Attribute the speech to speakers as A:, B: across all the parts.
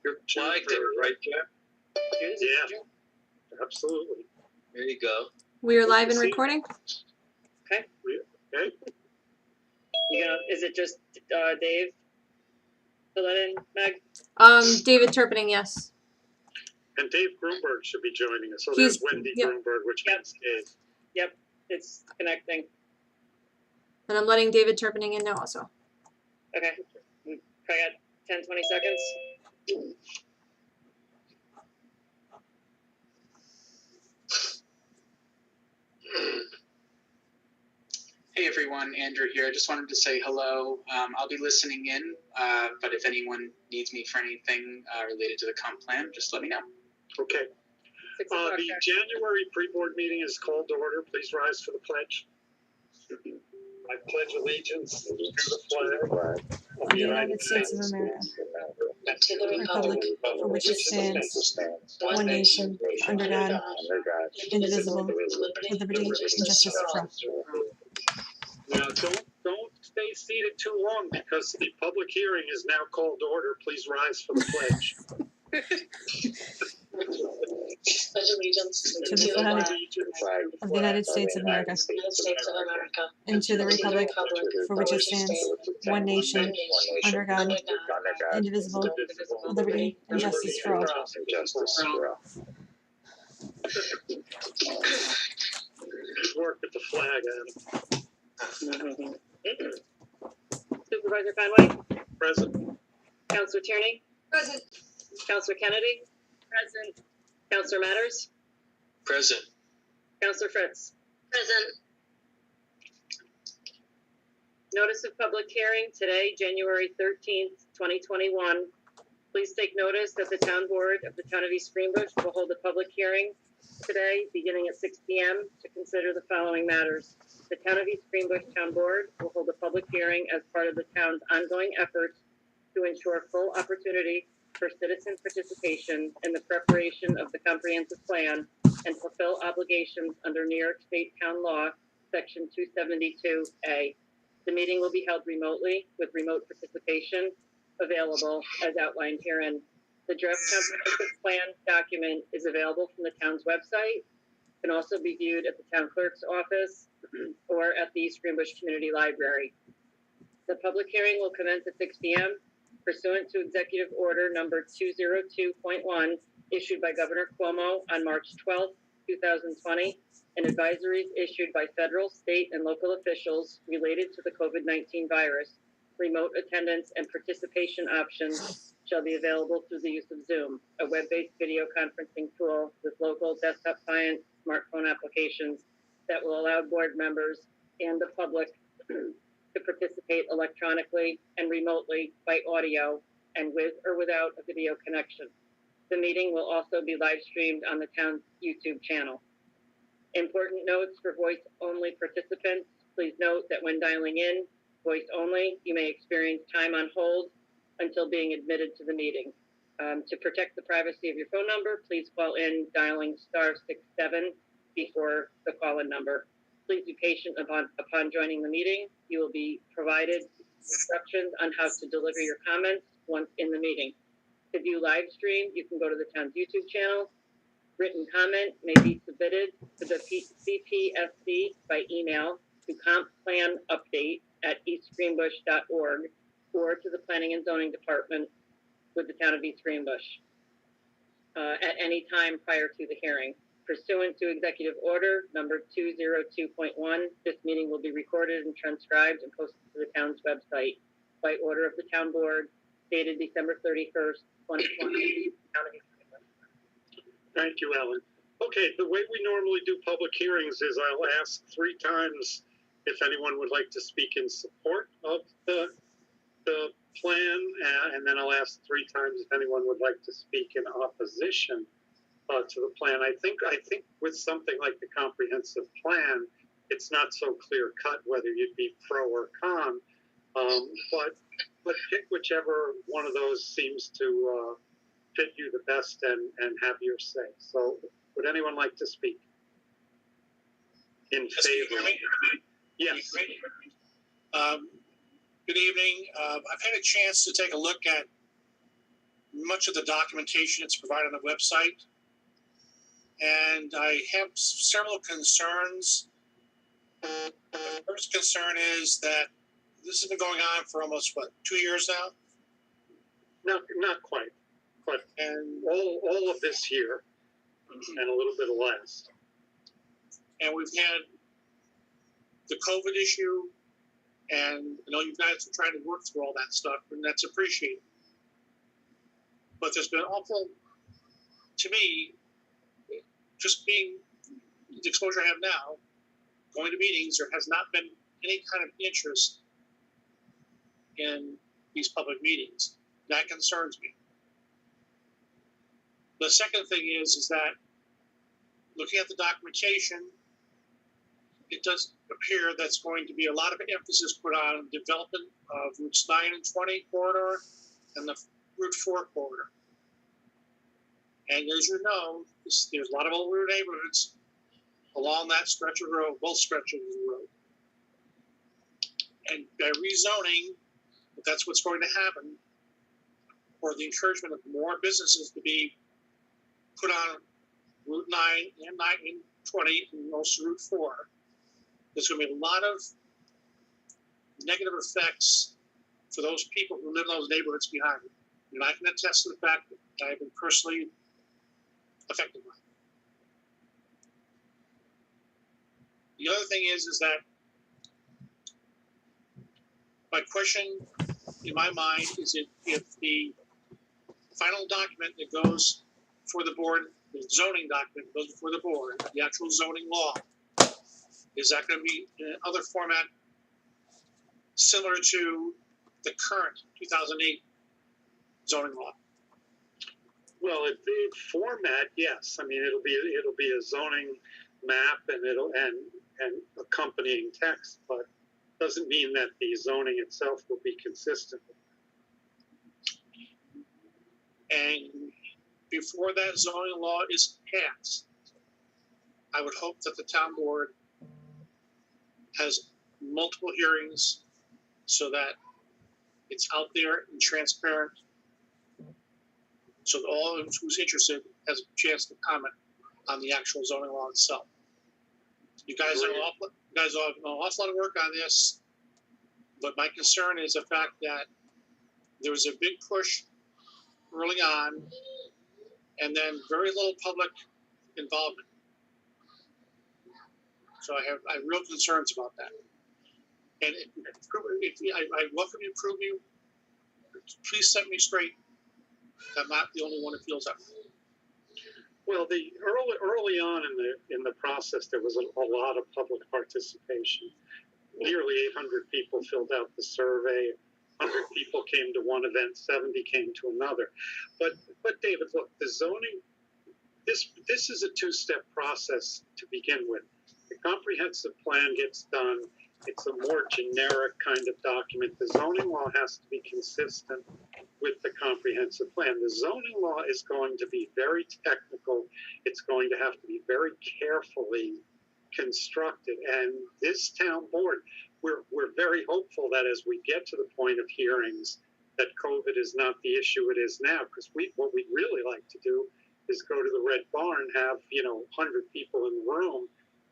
A: You're flagged it, right, Jeff?
B: Yeah, absolutely.
A: There you go.
C: We are live and recording.
D: Okay.
B: Okay.
D: Is it just Dave? Fill that in, Meg?
C: David Turpinning, yes.
B: And Dave Grunberg should be joining us. So
C: He's-
B: there's Wendy
C: yep.
B: Grunberg, which means Dave.
D: Yep, it's connecting.
C: And I'm letting David Turpinning in now also.
D: Okay. I got 10, 20 seconds.
E: Hey everyone, Andrew here. I just wanted to say hello. I'll be listening in, but if anyone needs me for anything related to the comp plan, just let me know.
B: Okay. The January pre-board meeting is called to order. Please rise for the pledge. I pledge allegiance to the flag
C: of the United States of America,
F: and to the
C: republic for which it stands, one nation, under God, indivisible, with liberty and justice for all.
B: Now, don't stay seated too long because the public hearing is now called to order. Please rise for the pledge.
F: Pledge allegiance
C: to the flag of the United States of America, and to the republic for which it stands, one nation, under God, indivisible, with liberty and justice for all.
B: Good work with the flag, Adam.
D: Supervisor Conway?
B: Present.
D: Counselor Tierney?
F: Present.
D: Counselor Kennedy? Present. Counselor Matters?
A: Present.
D: Counselor Fritz?
F: Present.
D: Notice of public hearing today, January 13th, 2021. Please take notice that the Town Board of the Town of East Greenbush will hold a public hearing today, beginning at 6 p.m. to consider the following matters. The Town of East Greenbush Town Board will hold a public hearing as part of the town's ongoing efforts to ensure full opportunity for citizen participation in the preparation of the comprehensive plan and fulfill obligations under New York State Town Law, Section 272A. The meeting will be held remotely with remote participation available as outlined herein. The draft comprehensive plan document is available from the town's website. It can also be viewed at the town clerk's office or at the East Greenbush Community Library. The public hearing will commence at 6 p.m. pursuant to Executive Order number 202.1 issued by Governor Cuomo on March 12, 2020, and advisories issued by federal, state, and local officials related to the COVID-19 virus. Remote attendance and participation options shall be available through the use of Zoom, a web-based video conferencing tool with local desktop client smartphone applications that will allow board members and the public to participate electronically and remotely by audio and with or without a video connection. The meeting will also be live streamed on the town's YouTube channel. Important notes for voice-only participants. Please note that when dialing in, voice only, you may experience time on hold until being admitted to the meeting. To protect the privacy of your phone number, please call in dialing *67 before the call-in number. Please be patient upon joining the meeting. You will be provided instructions on how to deliver your comments once in the meeting. To view live stream, you can go to the town's YouTube channel. Written comment may be submitted to the CPSC by email to complanupdate@eastgreenbush.org or to the Planning and Zoning Department with the Town of East Greenbush at any time prior to the hearing. Pursuant to Executive Order number 202.1, this meeting will be recorded and transcribed and posted to the town's website by order of the Town Board, dated December 31st, 2020. Town of East Greenbush.
B: Thank you, Ellen. Okay, the way we normally do public hearings is I'll ask 3 times if anyone would like to speak in support of the plan, and then I'll ask 3 times if anyone would like to speak in opposition to the plan. I think with something like the comprehensive plan, it's not so clear cut whether you'd be pro or con, but pick whichever one of those seems to fit you the best and have your say. So would anyone like to speak in favor? Yes.
G: Good evening. I've had a chance to take a look at much of the documentation that's provided on the website. And I have several concerns. The first concern is that this has been going on for almost, 2 years now?
B: Not quite, but and all of this year and a little bit of last.
G: And we've had the COVID issue, and I know you guys are trying to work through all that stuff, and that's appreciated. But there's been to me, just being the exposure I have now, going to meetings, there has not been any kind of interest in these public meetings. That concerns me. The second thing is that looking at the documentation, it does appear that's going to be a lot of emphasis put on development of routes 9 and 20 corridor and the Route 4 corridor. And as you know, there's a lot of older neighborhoods along that stretch of road, both stretches of the road. And by rezoning, if that's what's going to happen, or the encouragement of more businesses to be put on Route 9 and 9 and 20 and also Route 4, there's going to be a lot of negative effects for those people who live in those neighborhoods behind it. And I can attest to the fact that I've been personally affected by it. The other thing is that my question in my mind is if the final document that goes for the board, the zoning document that goes before the board, the actual zoning law, is that going to be in another format similar to the current 2008 zoning law?
B: Well, the format, yes. I mean, it'll be a zoning map and accompanying text, but doesn't mean that the zoning itself will be consistent.
G: And before that zoning law is passed, I would hope that the town board has multiple hearings so that it's out there and transparent, so that all who's interested has a chance to comment on the actual zoning law itself. You guys have an awful lot of work on this, but my concern is the fact that there was a big push early on, and then very little public involvement. So I have real concerns about that. And I welcome you to prove you. Please set me straight. I'm not the only one who feels that.
B: Well, the early on in the process, there was a lot of public participation. Nearly 800 people filled out the survey. 100 people came to one event, 70 came to another. But David, look, the zoning, this is a two-step process to begin with. The comprehensive plan gets done. It's a more generic kind of document. The zoning law has to be consistent with the comprehensive plan. The zoning law is going to be very technical. It's going to have to be very carefully constructed. And this town board, we're very hopeful that as we get to the point of hearings, that COVID is not the issue it is now. Because what we'd really like to do is go to the Red Barn, have 100 people in the room,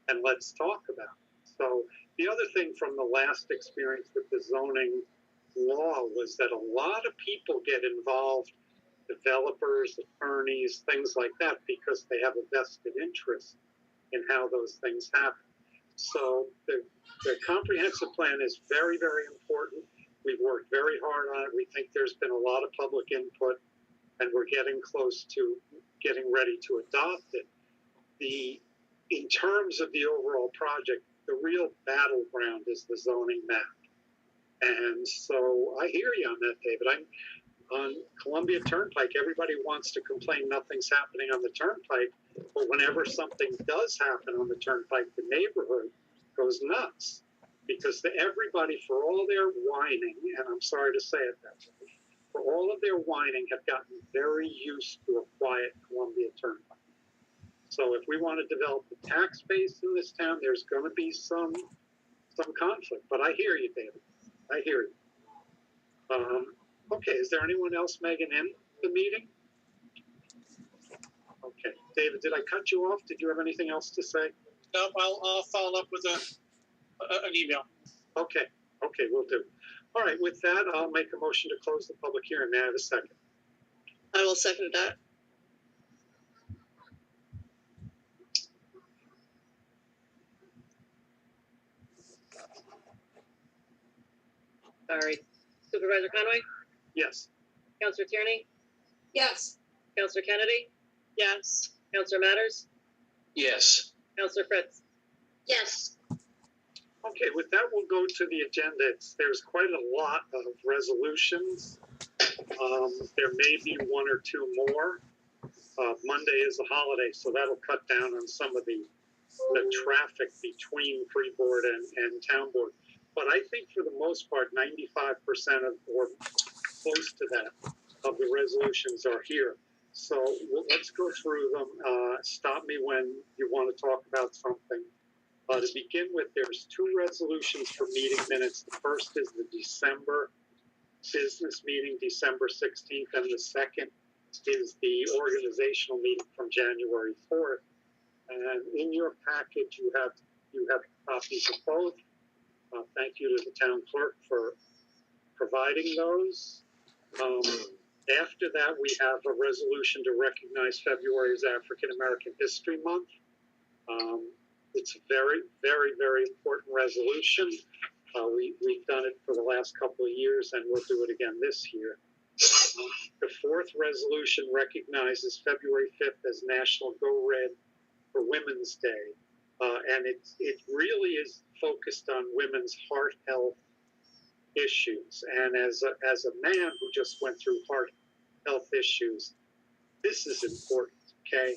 B: and let's talk about it. So the other thing from the last experience with the zoning law was that a lot of people get involved, developers, attorneys, things like that, because they have a vested interest in how those things happen. So the comprehensive plan is very, very important. We've worked very hard on it. We think there's been a lot of public input, and we're getting close to getting ready to adopt it. In terms of the overall project, the real battleground is the zoning map. And so I hear you on that, David. I'm on Columbia Turnpike. Everybody wants to complain nothing's happening on the Turnpike, but whenever something does happen on the Turnpike, the neighborhood goes nuts, because everybody, for all their whining, and I'm sorry to say it that way, for all of their whining, have gotten very used to a quiet Columbia Turnpike. So if we want to develop the tax base in this town, there's going to be some conflict. But I hear you, David. I hear you. Okay, is there anyone else, Megan, in? the meeting? Okay, David, did I cut you off? Did you have anything else to say?
G: No, I'll follow up with an email.
B: Okay, we'll do. All right, with that, I'll make a motion to close the public hearing. May I have a second?
F: I will second that.
D: All right. Supervisor Conway,
B: Yes.
D: Counselor Tierney,
F: Yes.
D: Counselor Kennedy,
F: Yes.
D: Counselor Matters,
A: Yes.
D: Counselor Fritz.
F: Yes.
B: Okay, with that, we'll go to the agenda. There's quite a lot of resolutions. There may be one or two more. Monday is a holiday, so that'll cut down on some of the traffic between Freeboard and Town Board. But I think for the most part, 95% of, or close to that, of the resolutions are here. So let's go through them. Stop me when you want to talk about something. To begin with, there's two resolutions for meeting minutes. The first is the December business meeting, December 16th, and the second is the organizational meeting from January 4th. And in your package, you have copies of both. Thank you to the town clerk for providing those. After that, we have a resolution to recognize February as African American History Month. It's a very, very, very important resolution. We've done it for the last couple of years, and we'll do it again this year. The fourth resolution recognizes February 5th as National Go Red for Women's Day. And it really is focused on women's heart health issues. And as a man who just went through heart health issues, this is important, okay?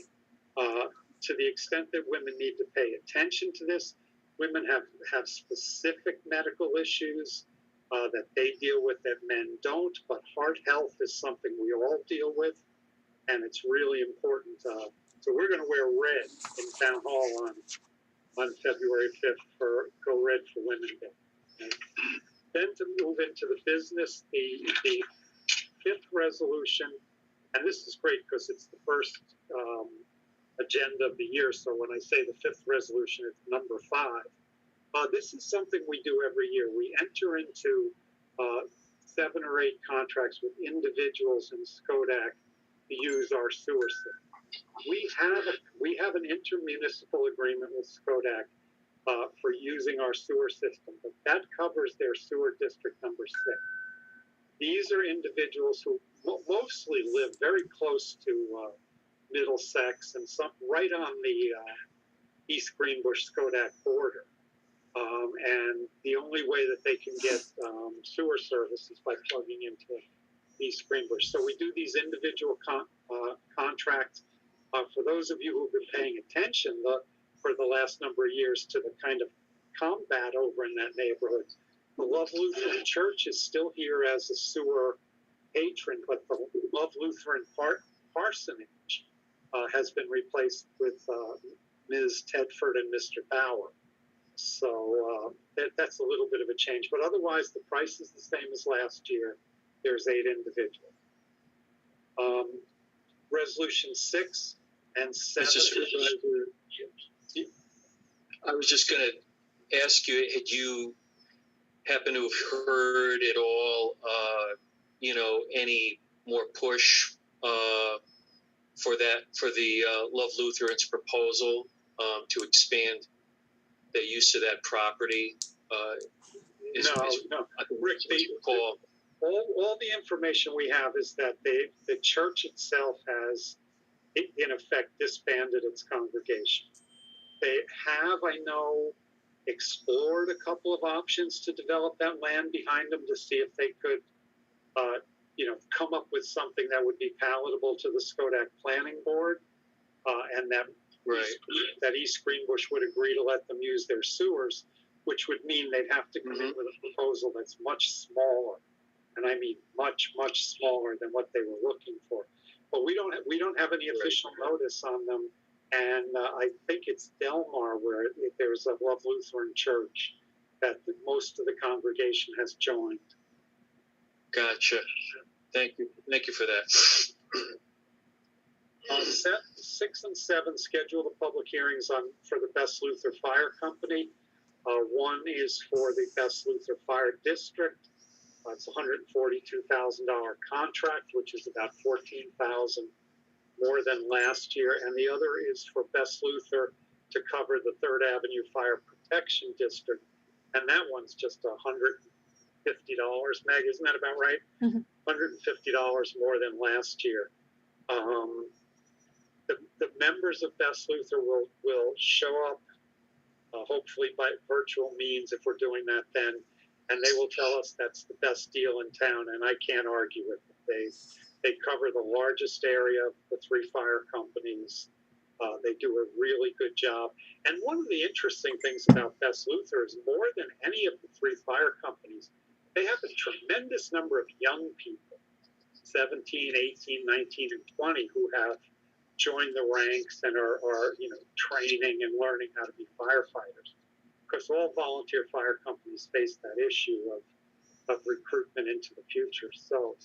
B: To the extent that women need to pay attention to this, women have specific medical issues that they deal with that men don't, but heart health is something we all deal with, and it's really important. So we're going to wear red in Town Hall on February 5th for Go Red for Women Day. Okay. Then to move into the business, the fifth resolution, and this is great because it's the first agenda of the year. So when I say the fifth resolution, it's number 5. This is something we do every year. We enter into 7 or 8 contracts with individuals in Skodak to use our sewer system. We have an intermunicipal agreement with Skodak for using our sewer system, but that covers their sewer district number 6. These are individuals who mostly live very close to Middlesex and some right on the East Greenbush Skodak border. And the only way that they can get sewer service is by plugging into East Greenbush. So we do these individual contracts. For those of you who've been paying attention for the last number of years to the kind of combat over in that neighborhood, the Love Lutheran Church is still here as a sewer patron, but the Love Lutheran parsonage has been replaced with Ms. Tedford and Mr. Bauer. So that's a little bit of a change, but otherwise the price is the same as last year. There's 8 individuals. Resolution 6 and 7.
A: I was just going to ask you, had you happen to have heard at all, any more push for the Love Lutheran's proposal to expand the use of that property?
B: No. Rick, all the information we have is that the church itself has, in effect, disbanded its congregation. They have, I know, explored a couple of options to develop that land behind them to see if they could, come up with something that would be palatable to the Skodak Planning Board, and that East Greenbush would agree to let them use their sewers, which would mean they'd have to come in with a proposal that's much smaller, and I mean much, much smaller than what they were looking for. But we don't have any official notice on them, and I think it's Delmar where there's a Love Lutheran Church that most of the congregation has joined.
A: Gotcha. Thank you for that.
B: 6 and 7 schedule the public hearings for the Best Luther Fire Company. One is for the Best Luther Fire District. It's a $142,000 contract, which is about $14,000 more than last year. And the other is for Best Luther to cover the 3rd Avenue Fire Protection District. And that one's just $150. Meg, isn't that about right?
C: Mhm.
B: $150 more than last year. The members of Best Luther will show up, hopefully by virtual means if we're doing that then, and they will tell us that's the best deal in town, and I can't argue with it. They cover the largest area of the 3 fire companies. They do a really good job. And one of the interesting things about Best Luther is more than any of the 3 fire companies, they have a tremendous number of young people, 17, 18, 19, and 20, who have joined the ranks and are training and learning how to be firefighters. Because all volunteer fire companies face that issue of recruitment into the future. So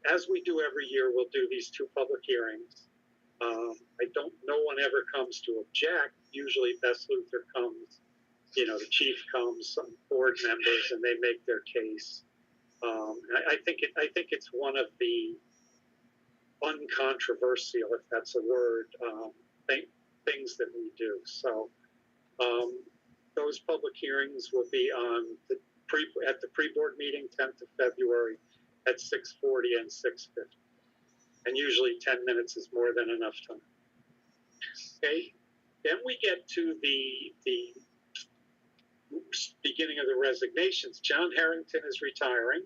B: as we do every year, we'll do these 2 public hearings. No one ever comes to object. Usually Best Luther comes, the chief comes, some board members, and they make their case. I think it's one of the uncontroversial, if that's a word, things that we do. So those public hearings will be on at the pre-board meeting, 10th of February, at 6:40 and 6:50. And usually 10 minutes is more than enough time. Okay, then we get to the beginning of the resignations. John Harrington is retiring.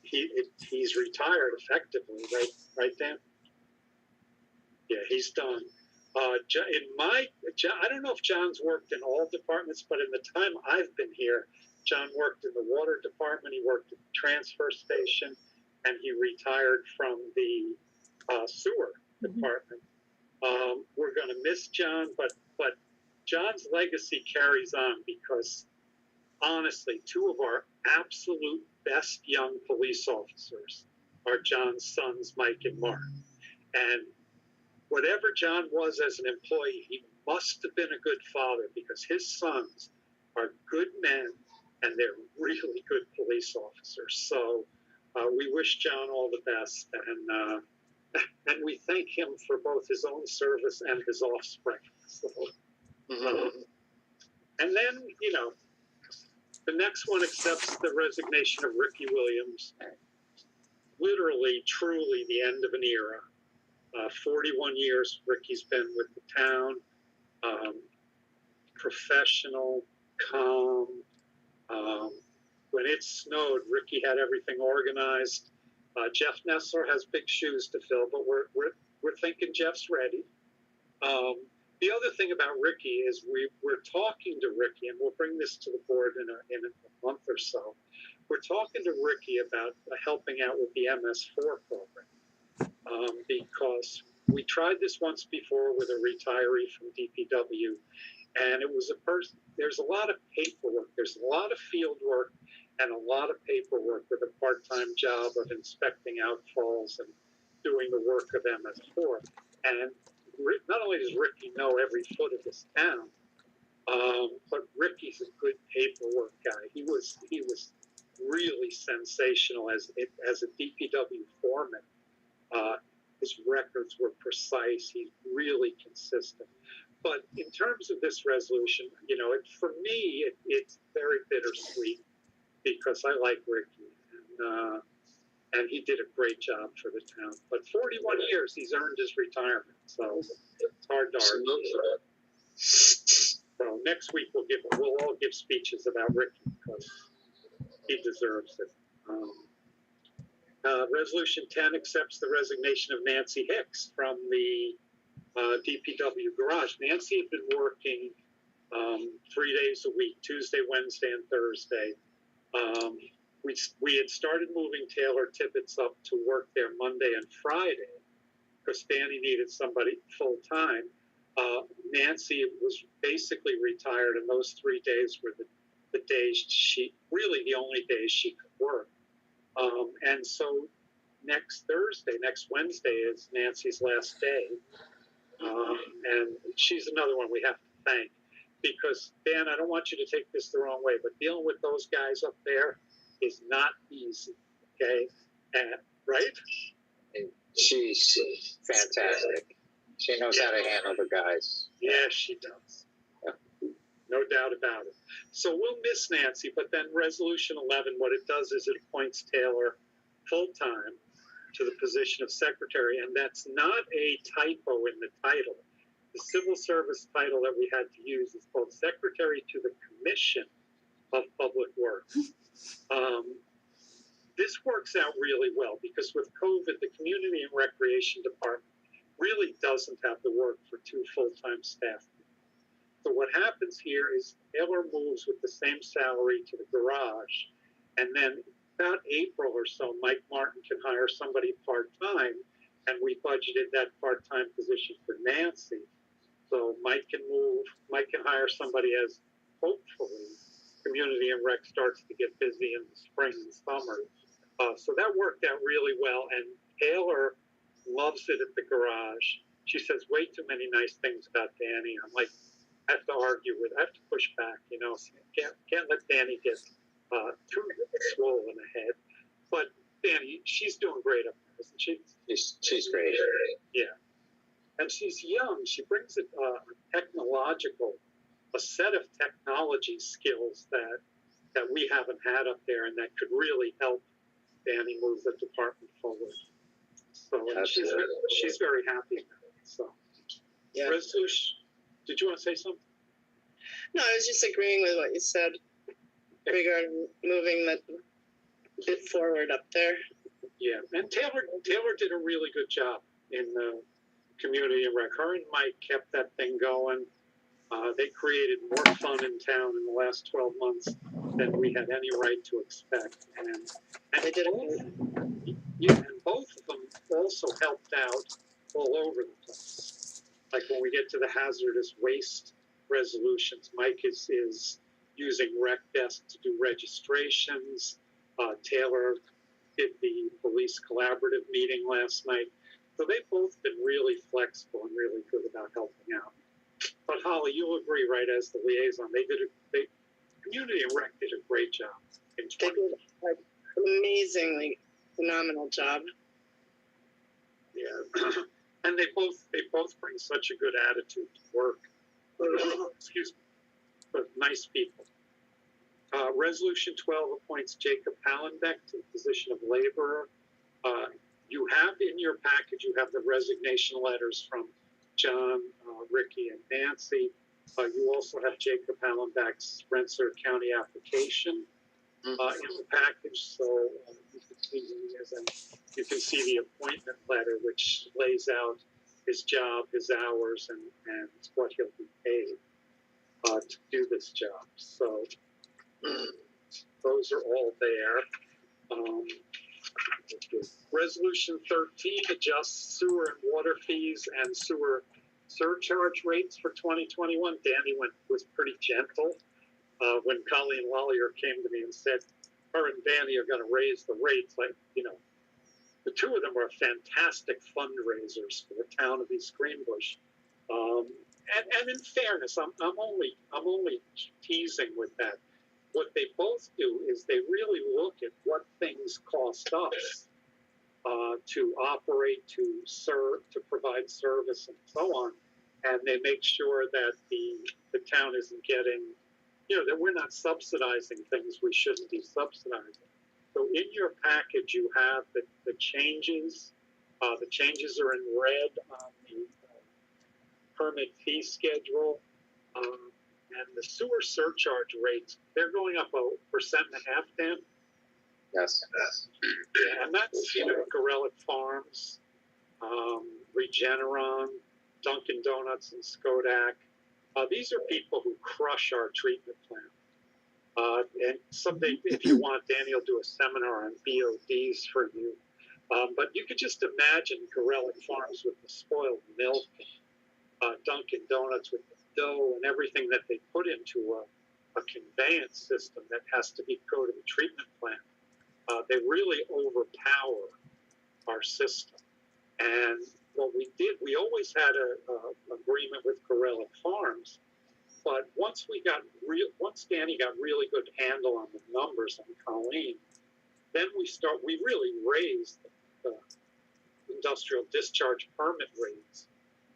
B: He's retired effectively, right, Dan? Yeah, he's done. I don't know if John's worked in all departments, but in the time I've been here, John worked in the water department, he worked at the transfer station, and he retired from the sewer department. We're going to miss John, but John's legacy carries on because, honestly, 2 of our absolute best young police officers are John's sons, Mike and Mark. And whatever John was as an employee, he must have been a good father because his sons are good men and they're really good police officers. So we wish John all the best, and we thank him for both his own service and his offspring. So, and then, the next one accepts the resignation of Ricky Williams. Literally, truly the end of an era. 41 years Ricky's been with the town. Professional, calm. When it snowed, Ricky had everything organized. Jeff Nessler has big shoes to fill, but we're thinking Jeff's ready. The other thing about Ricky is we're talking to Ricky, and we'll bring this to the board in a month or so. We're talking to Ricky about helping out with the MS4 program because we tried this once before with a retiree from DPW, and it was there's a lot of paperwork, there's a lot of field work, and a lot of paperwork with a part-time job of inspecting outfalls and doing the work of MS4. And not only does Ricky know every foot of this town, but Ricky's a good paperwork guy. He was really sensational as a DPW foreman. His records were precise. He's really consistent. But in terms of this resolution, for me, it's very bittersweet because I like Ricky, and he did a great job for the town. But 41 years, he's earned his retirement, so it's hard to argue. So next week we'll all give speeches about Ricky because he deserves it. Resolution 10 accepts the resignation of Nancy Hicks from the DPW garage. Nancy had been working 3 days a week, Tuesday, Wednesday, and Thursday. We had started moving Taylor Tibbetts up to work there Monday and Friday because Danny needed somebody full time. Nancy was basically retired, and those 3 days were the days the only days she could work. And so next Wednesday is Nancy's last day. And she's another one we have to thank, because Dan, I don't want you to take this the wrong way, but dealing with those guys up there is not easy. Okay. Right?
H: And she's fantastic. She knows how to handle the guys.
B: Yeah, she does. No doubt about it. So we'll miss Nancy, but then Resolution 11, what it does is it appoints Taylor full-time to the position of secretary, and that's not a typo in the title. The civil service title that we had to use is called Secretary to the Commission of Public Works. This works out really well because with COVID, the Community and Recreation Department really doesn't have the work for 2 full-time staff. So what happens here is Taylor moves with the same salary to the garage, and then about April or so, Mike Martin can hire somebody part-time, and we budgeted that part-time position for Nancy. So Mike can hire somebody as hopefully Community and Rec starts to get busy in the spring and summer. So that worked out really well, and Taylor loves it at the garage. She says way too many nice things about Danny. I'm like, I have to push back, can't let Danny get too swollen ahead. But Danny, she's doing great up there, isn't she?
H: She's great.
B: Yeah. And she's young. She brings a set of technology skills that we haven't had up there, and that could really help Danny move the department forward. So she's very happy about it. So,
F: Yeah.
B: Resolution, did you want to say something?
F: No, I was just agreeing with what you said regarding moving the bit forward up there.
B: Yeah, and Taylor did a really good job in the Community and Rec. Her and Mike kept that thing going. They created more fun in town in the last 12 months than we had any right to expect. And
F: They did
B: and both of them also helped out all over the place. Like when we get to the hazardous waste resolutions, Mike is using Rec Desk to do registrations. Taylor did the police collaborative meeting last night. So they've both been really flexible and really good about helping out. But Holly, you'll agree, right, as the liaison, Community and Rec did a great job in
F: They did an amazingly phenomenal job.
B: Yeah. And they both bring such a good attitude to work. Excuse me. But nice people. Resolution 12 appoints Jacob Hallenbeck to the position of laborer. You have in your package, you have the resignation letters from John, Ricky, and Nancy. You also have Jacob Hallenbeck's Rensselaer County application in the package. So you can see the appointment letter, which lays out his job, his hours, and what he'll be paid to do this job. So those are all there. Resolution 13 adjusts sewer and water fees and sewer surcharge rates for 2021. Danny was pretty gentle when Colleen Lollier came to me and said, her and Danny are going to raise the rates. Like, the two of them are fantastic fundraisers for the town of East Greenbush. And in fairness, I'm only teasing with that. What they both do is they really look at what things cost us to operate, to serve, to provide service, and so on, and they make sure that the town isn't getting, that we're not subsidizing things we shouldn't be subsidizing. So in your package, you have the changes. The changes are in red on the permit fee schedule. And the sewer surcharge rates, they're going up 1.5%, Dan?
H: Yes.
B: Yeah, and that's, Gorelick Farms, Regeneron, Dunkin' Donuts, and Skodak. These are people who crush our treatment plant. And someday, if you want, Danny will do a seminar on BODs for you. But you could just imagine Gorelick Farms with the spoiled milk, Dunkin' Donuts with the dough and everything that they put into a conveyance system that has to go to the treatment plant. they really overpower our system. And what we did, we always had a agreement with Gorelick Farms, but once Danny got really good handle on the numbers on Colleen, then we really raised the industrial discharge permit rates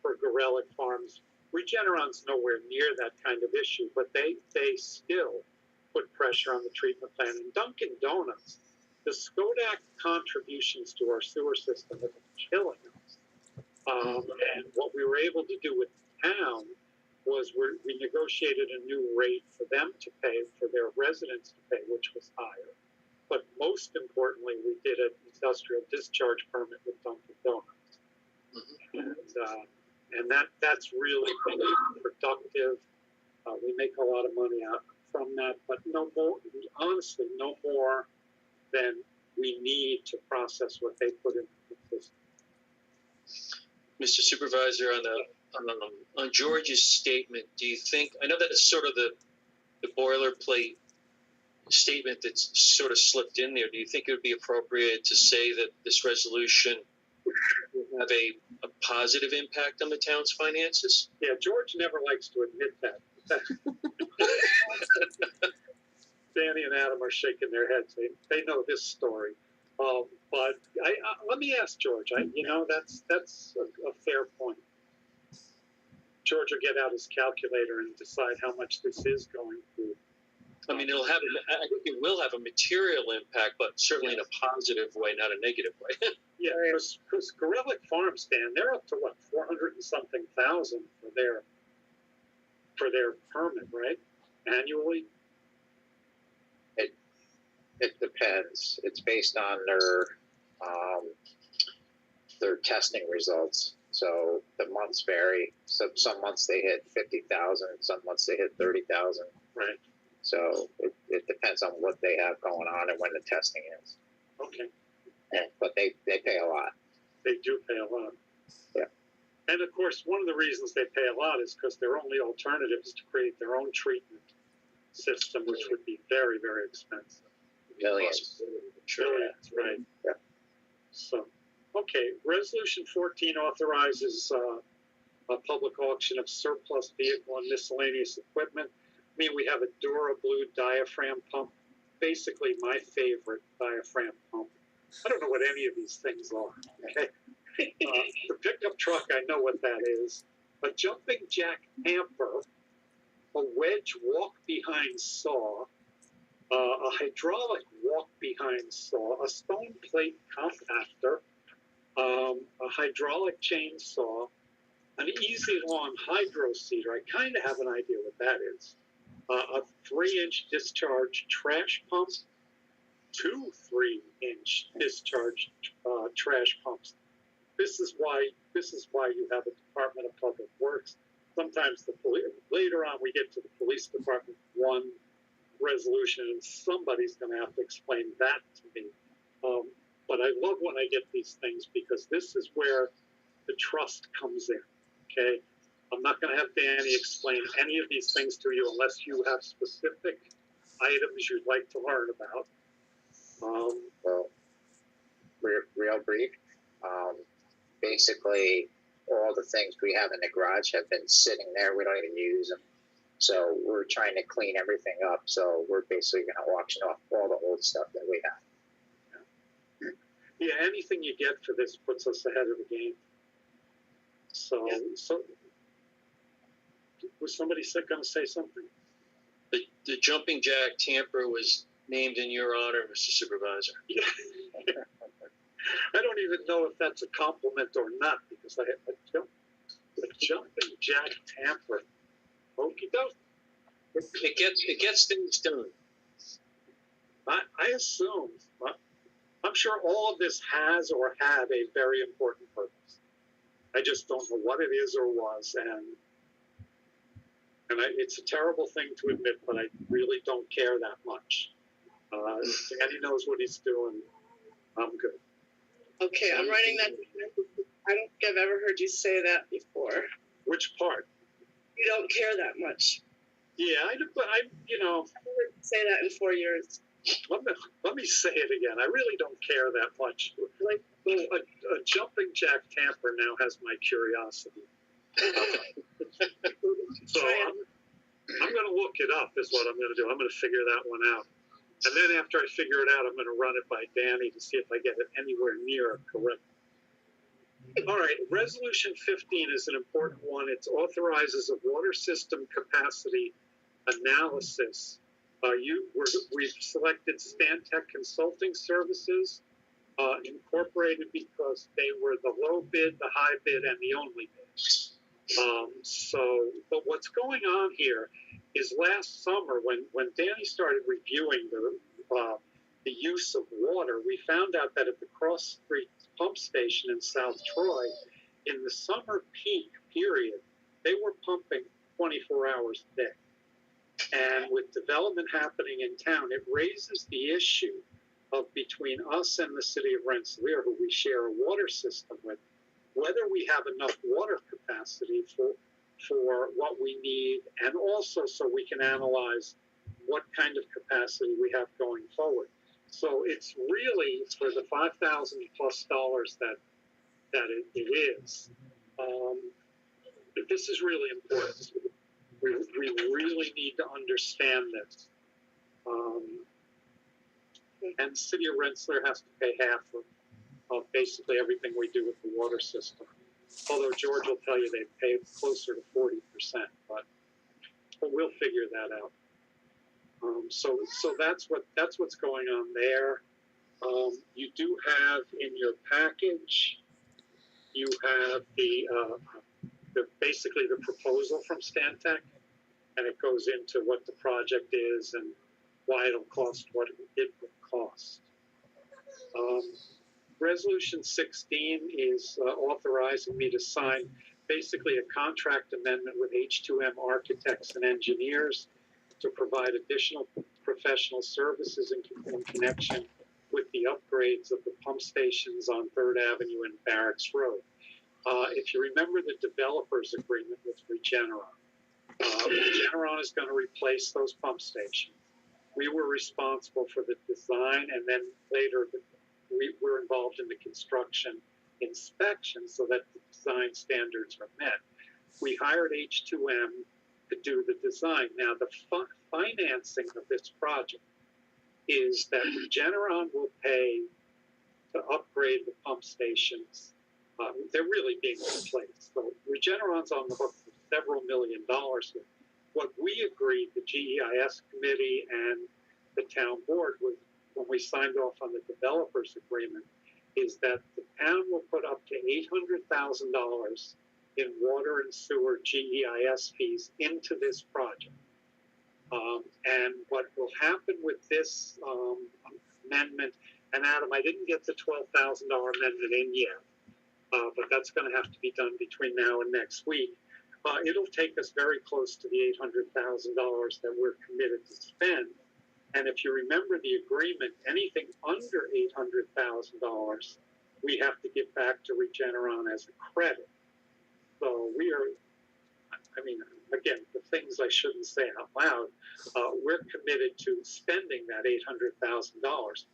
B: for Gorelick Farms. Regeneron's nowhere near that kind of issue, but they still put pressure on the treatment plant. And Dunkin' Donuts, the Skodak contributions to our sewer system have been killing us. And what we were able to do with the town was we negotiated a new rate for them to pay, for their residents to pay, which was higher. But most importantly, we did an industrial discharge permit with Dunkin' Donuts. And that's really productive. We make a lot of money out from that, but no more, honestly, no more than we need to process what they put in the system.
A: Mr. Supervisor, on George's statement, do you think, I know that's sort of the boilerplate statement that's sort of slipped in there. Do you think it would be appropriate to say that this resolution will have a positive impact on the town's finances?
B: Yeah, George never likes to admit that. Danny and Adam are shaking their heads. They know this story. But let me ask George. That's a fair point. George will get out his calculator and decide how much this is going to.
A: I mean, I think it will have a material impact, but certainly in a positive way, not a negative way.
B: Yeah, because Gorelick Farms, Dan, they're up to what, 400 and something thousand for their permit, right? Annually.
H: It depends. It's based on their testing results. So the months vary. So some months they hit 50,000, some months they hit 30,000.
B: Right.
H: So it depends on what they have going on and when the testing is.
B: Okay.
H: But they pay a lot.
B: They do pay a lot.
H: Yeah.
B: And of course, one of the reasons they pay a lot is because their only alternative is to create their own treatment system, which would be very, very expensive.
H: Millions.
B: Trillions, right.
H: Yeah.
B: So, okay. Resolution 14 authorizes a public auction of surplus vehicle and miscellaneous equipment. I mean, we have a Dura Blue diaphragm pump, basically my favorite diaphragm pump. I don't know what any of these things are. Okay. The pickup truck, I know what that is. A jumping jack hamper, a wedge walk-behind saw, a hydraulic walk-behind saw, a stone plate compactor, a hydraulic chainsaw, an easy lawn hydro seeder. I kind of have an idea what that is. A 3-inch discharge trash pump, 2 3-inch discharge trash pumps. This is why you have a Department of Public Works. Sometimes later on we get to the police department one resolution, and somebody's going to have to explain that to me. But I love when I get these things because this is where the trust comes in. Okay, I'm not going to have Danny explain any of these things to you unless you have specific items you'd like to learn about.
H: Well, real brief. Basically, all the things we have in the garage have been sitting there. We don't even use them. So we're trying to clean everything up. So we're basically going to auction off all the old stuff that we have.
B: Yeah, anything you get for this puts us ahead of the game. So was somebody going to say something?
A: The jumping jack tamper was named in your honor, Mr. Supervisor.
B: Yeah. I don't even know if that's a compliment or not because I have a jumping jack tamper. Okie doke.
A: It gets things done.
B: I assume. I'm sure all of this has or had a very important purpose. I just don't know what it is or was, and it's a terrible thing to admit, but I really don't care that much. Danny knows what he's doing. I'm good.
F: Okay, I'm writing that. I don't think I've ever heard you say that before.
B: Which part?
F: You don't care that much.
B: Yeah, I
F: I've heard you say that in 4 years.
B: let me say it again. I really don't care that much. Like, a jumping jack tamper now has my curiosity. So I'm going to look it up is what I'm going to do. I'm going to figure that one out. And then after I figure it out, I'm going to run it by Danny to see if I get it anywhere near correct. All right, Resolution 15 is an important one. It authorizes a water system capacity analysis. We've selected Stantec Consulting Services, Incorporated, because they were the low bid, the high bid, and the only bid. But what's going on here is last summer when Danny started reviewing the use of water, we found out that at the Cross Street pump station in South Troy, in the summer peak period, they were pumping 24 hours a day. And with development happening in town, it raises the issue of between us and the city of Rensselaer, who we share a water system with, whether we have enough water capacity for what we need, and also so we can analyze what kind of capacity we have going forward. So it's really for the $5,000+ that it is. This is really important. We really need to understand this. And the city of Rensselaer has to pay half of basically everything we do with the water system. Although George will tell you they pay closer to 40%, but we'll figure that out. So that's what's going on there. You do have in your package, you have basically the proposal from Stantec, and it goes into what the project is and why it'll cost what it will cost. Resolution 16 is authorizing me to sign basically a contract amendment with H2M Architects and Engineers to provide additional professional services in connection with the upgrades of the pump stations on 3rd Avenue and Barracks Road. If you remember the developers agreement with Regeneron, Regeneron is going to replace those pump stations. We were responsible for the design, and then later we were involved in the construction inspection so that the design standards are met. We hired H2M to do the design. Now, the financing of this project is that Regeneron will pay to upgrade the pump stations. They're really being replaced. So Regeneron's on the hook for several $1 million here. What we agreed, the GEIS committee and the town board, was when we signed off on the developers agreement, is that the town will put up to $800,000 in water and sewer GEIS fees into this project. And what will happen with this amendment, and Adam, I didn't get the $12,000 amendment in yet, but that's going to have to be done between now and next week. It'll take us very close to the $800,000 that we're committed to spend. And if you remember the agreement, anything under $800,000, we have to give back to Regeneron as a credit. So we are, I mean, again, the things I shouldn't say out loud, we're committed to spending that $800,000.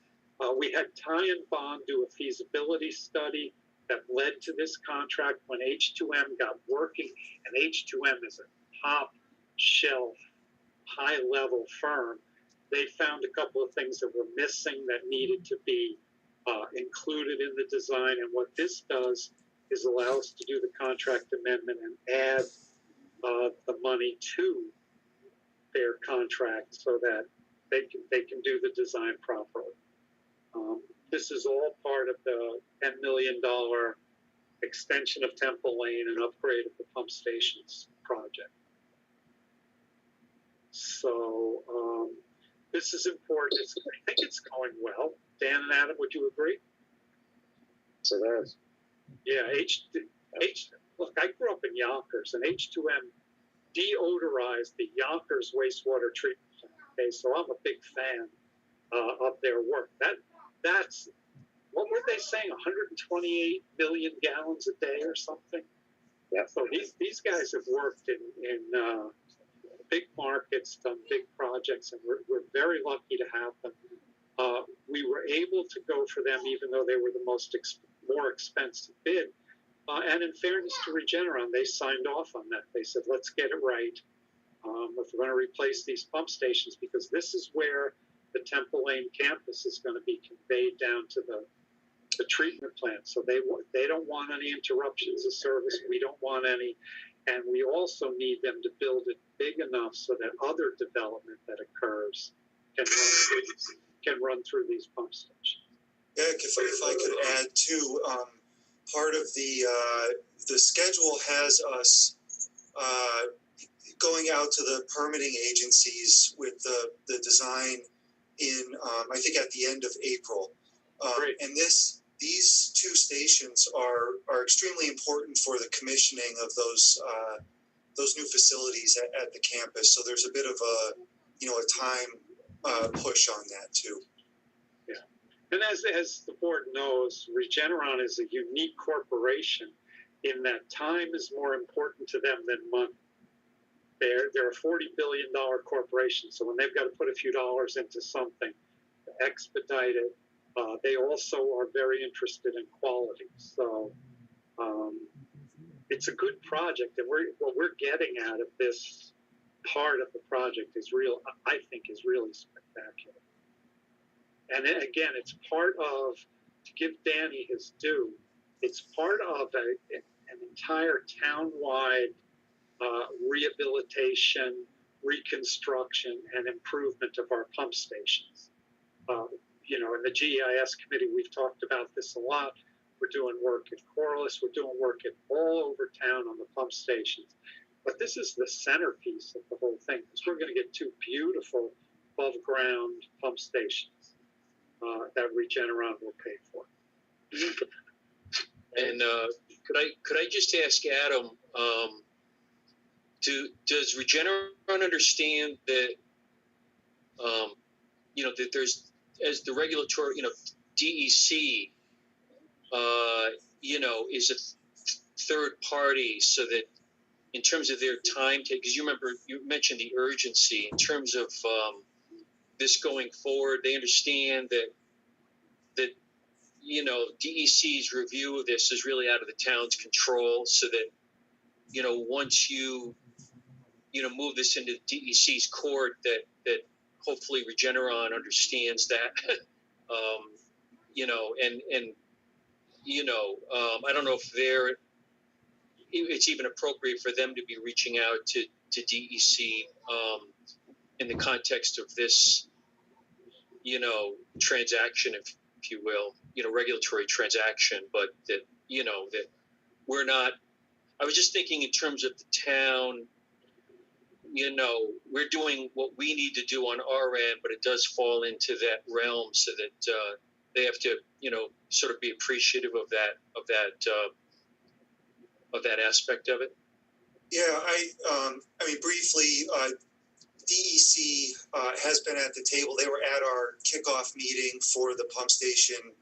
B: We had Ty and Bond do a feasibility study that led to this contract when H2M got working, and H2M is a top shelf, high level firm. They found a couple of things that were missing that needed to be included in the design. And what this does is allow us to do the contract amendment and add the money to their contract so that they can do the design properly. This is all part of the $10 million extension of Temple Lane and upgrade of the pump stations project. So this is important. I think it's going well. Dan and Adam, would you agree?
H: So there's.
B: Yeah, look, I grew up in Yonkers, and H2M deodorized the Yonkers wastewater treatment plant. Okay, so I'm a big fan of their work. That's what were they saying? 128 million gallons a day or something.
H: Yeah.
B: So these guys have worked in big markets, done big projects, and we're very lucky to have them. We were able to go for them, even though they were the more expensive bid. And in fairness to Regeneron, they signed off on that. They said, let's get it right. If we're going to replace these pump stations, because this is where the Temple Lane campus is going to be conveyed down to the treatment plant. So they don't want any interruptions of service. We don't want any. And we also need them to build it big enough so that other development that occurs can run through these pump stations.
I: Yeah, if I could add too, part of the schedule has us going out to the permitting agencies with the design in I think at the end of April, and these two stations are extremely important for the commissioning of those new facilities at the campus. So there's a bit of a time push on that too.
B: Yeah, and as the board knows, Regeneron is a unique corporation in that time is more important to them than money. They're a $40 billion corporation, so when they've got to put a few dollars into something to expedite it, they also are very interested in quality. So it's a good project, and what we're getting out of this part of the project is I think is really spectacular. And again, it's part of, to give Danny his due, it's part of an entire town-wide rehabilitation, reconstruction, and improvement of our pump stations. In the GEIS committee, we've talked about this a lot. We're doing work at Corliss. We're doing work all over town on the pump stations. But this is the centerpiece of the whole thing, because we're going to get two beautiful above-ground pump stations that Regeneron will pay for.
A: And could I just ask Adam, does Regeneron understand that that there's, as the regulatory, DEC is a third party, so that in terms of their time take, because you mentioned the urgency in terms of this going forward, they understand that DEC's review of this is really out of the town's control, so that once you move this into DEC's court, that hopefully Regeneron understands that. I don't know if it's even appropriate for them to be reaching out to DEC in the context of this, transaction, if you will, regulatory transaction, but that we're not. I was just thinking in terms of the town. We're doing what we need to do on our end, but it does fall into that realm, so that they have to, sort of be appreciative of that aspect of it.
I: Yeah, I mean, briefly, DEC has been at the table. They were at our kickoff meeting for the pump station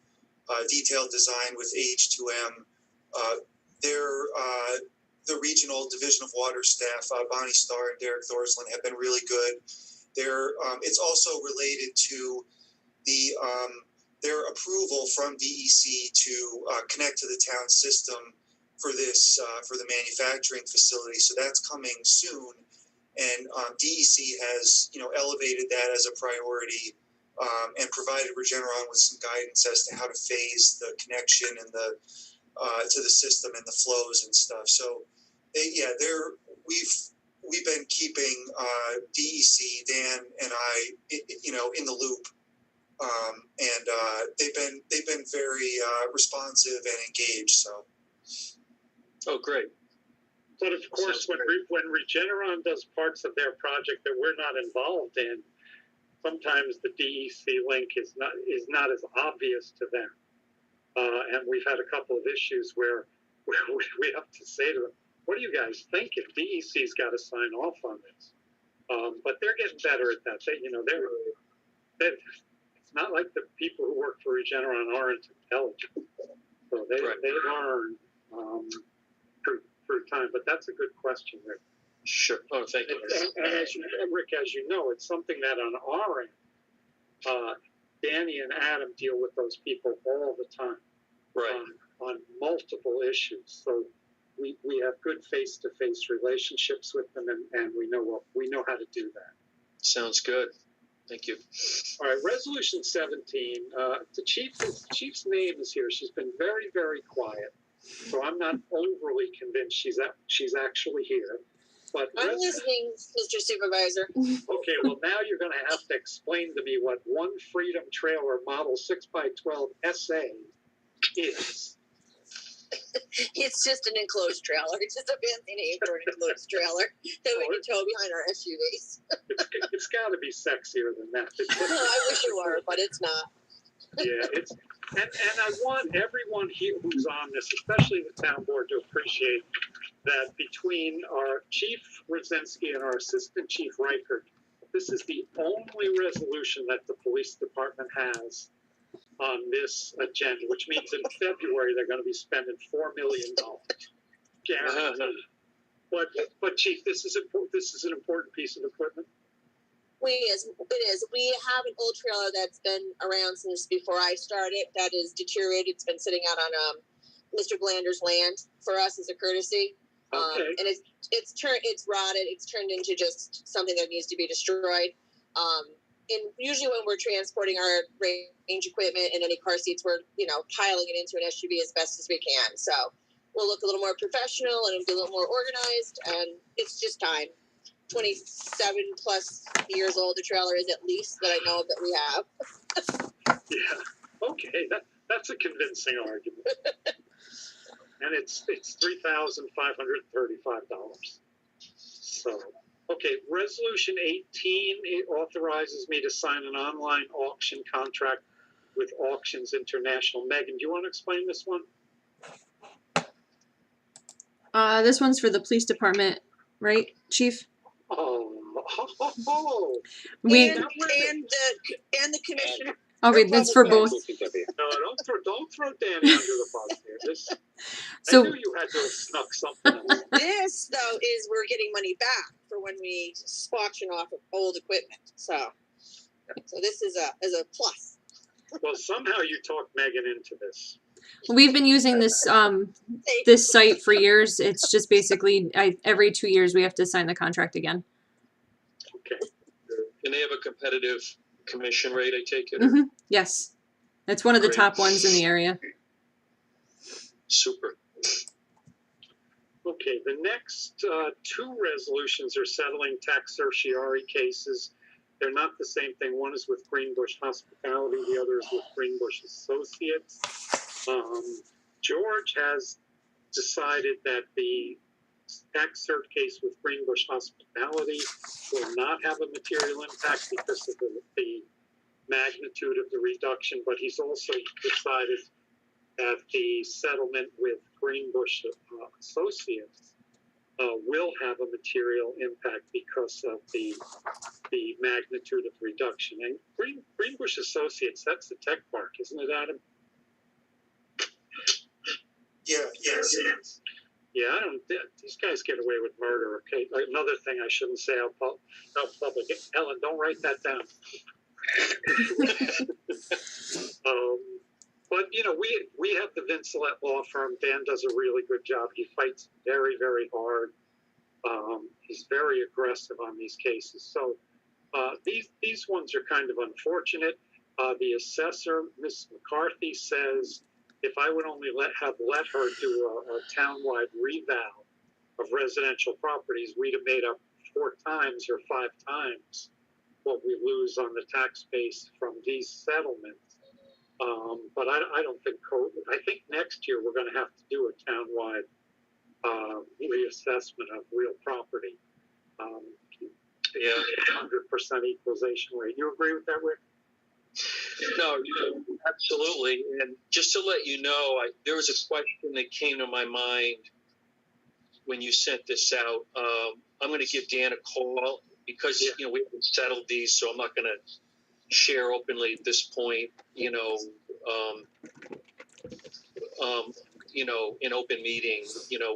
I: detailed design with H2M. The regional division of water staff, Bonnie Starr and Derek Thorsland, have been really good. It's also related to their approval from DEC to connect to the town system for the manufacturing facility. So that's coming soon, and DEC has elevated that as a priority and provided Regeneron with some guidance as to how to phase the connection and the to the system and the flows and stuff. So we've been keeping DEC, Dan and I, in the loop, and they've been very responsive and engaged. So.
A: Oh, great.
B: But of course, when Regeneron does parts of their project that we're not involved in, sometimes the DEC link is not as obvious to them. And we've had a couple of issues where we have to say to them, what are you guys thinking? DEC's got to sign off on this. But they're getting better at that. It's not like the people who work for Regeneron aren't intelligent. So they learn through time. But that's a good question, Rick.
A: Sure. Oh, thank you.
B: And Rick, as you know, it's something that on our end Danny and Adam deal with those people all the time.
A: Right.
B: On multiple issues. So we have good face-to-face relationships with them, and we know how to do that.
A: Sounds good. Thank you.
B: All right, resolution 17. The chief's name is here. She's been very, very quiet, so I'm not overly convinced she's actually here. But
F: I'm listening, Mr. Supervisor.
B: Okay, well now you're going to have to explain to me what one Freedom Trailer Model 6x12 SA is.
F: It's just an enclosed trailer. It's just a fancy name for an enclosed trailer that we can tow behind our SUVs.
B: It's got to be sexier than that.
F: I wish it were, but it's not.
B: Yeah, and I want everyone here who's on this, especially the town board, to appreciate that between our Chief Rosinski and our Assistant Chief Reichert, this is the only resolution that the police department has on this agenda, which means in February they're going to be spending $4 million, guaranteed. But Chief, this is an important piece of equipment.
F: It is. We have an old trailer that's been around since before I started. That is deteriorated. It's been sitting out on Mr. Blander's land for us as a courtesy.
B: Okay.
F: And it's rotted. It's turned into just something that needs to be destroyed. And usually when we're transporting our range equipment and any car seats, we're, piling it into an SUV as best as we can. So we'll look a little more professional and be a little more organized. And it's just time. 27 plus years old, the trailer is at least that I know of that we have.
B: Yeah. Okay. That's a convincing argument. And it's $3,535. So. Okay, Resolution 18, it authorizes me to sign an online auction contract with Auctions International. Megan, do you want to explain this one?
C: This one's for the police department, right, Chief?
B: Oh.
C: We
F: and the commissioner.
C: okay, that's for both.
B: No, don't throw Danny under the bus here.
C: So,
B: I knew you had to have snuck something else.
F: This, though, is we're getting money back for when we auction off of old equipment. So this is a plus.
B: Well, somehow you talked Megan into this.
C: we've been using this this site for years. It's just basically every 2 years we have to sign the contract again.
B: Okay.
A: And they have a competitive commission rate, I take it?
C: Mm-hmm. Yes, it's one of the
A: Great.
C: top ones in the area.
A: Super.
B: Okay, the next two resolutions are settling tax certiorari cases. They're not the same thing. One is with Greenbush Hospitality, the other is with Greenbush Associates. George has decided that the tax cert case with Greenbush Hospitality will not have a material impact because of the magnitude of the reduction, but he's also decided that the settlement with Greenbush Associates will have a material impact because of the magnitude of reduction. And Greenbush Associates, that's the tech park, isn't it, Adam?
I: Yes.
B: Yeah, these guys get away with murder, okay? Another thing I shouldn't say out public. Ellen, don't write that down. But, we have the Vincelette law firm. Dan does a really good job. He fights very, very hard. He's very aggressive on these cases. So these ones are kind of unfortunate. The assessor, Ms. McCarthy, says if I would only let her do a townwide reval of residential properties, we'd have made up 4 times or 5 times what we lose on the tax base from these settlements. But I don't think I think next year we're going to have to do a townwide reassessment of real property. 100% equalization rate. You agree with that, Rick?
A: No, absolutely. And just to let you know, there was a question that came to my mind when you sent this out. I'm going to give Dan a call because we haven't settled these, so I'm not going to share openly at this point. In open meeting,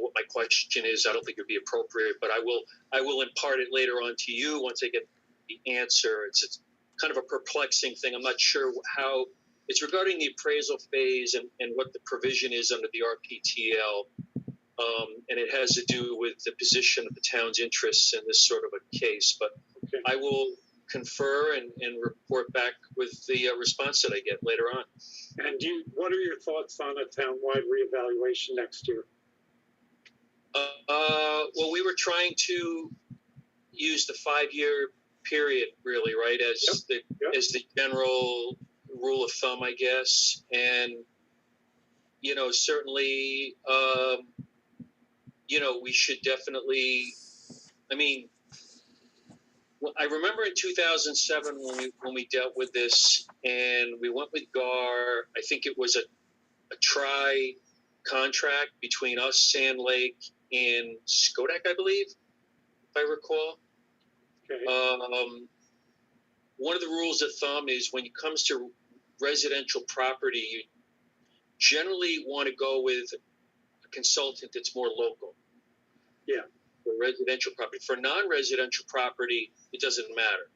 A: what my question is. I don't think it'd be appropriate, but I will impart it later on to you once I get the answer. It's kind of a perplexing thing. I'm not sure how it's regarding the appraisal phase and what the provision is under the RPTL. And it has to do with the position of the town's interests in this sort of a case. But
B: Okay.
A: I will confer and report back with the response that I get later on.
B: And what are your thoughts on a townwide reevaluation next year?
A: Well, we were trying to use the 5-year period, really, right, as as the general rule of thumb, I guess. And certainly, we should definitely. I mean, I remember in 2007 when we dealt with this, and we went with GAR. I think it was a contract between us, Sand Lake, and Skodak, I believe, if I recall.
B: Okay.
A: One of the rules of thumb is when it comes to residential property, you generally want to go with a consultant that's more local.
B: Yeah.
A: For residential property. For non-residential property, it doesn't matter.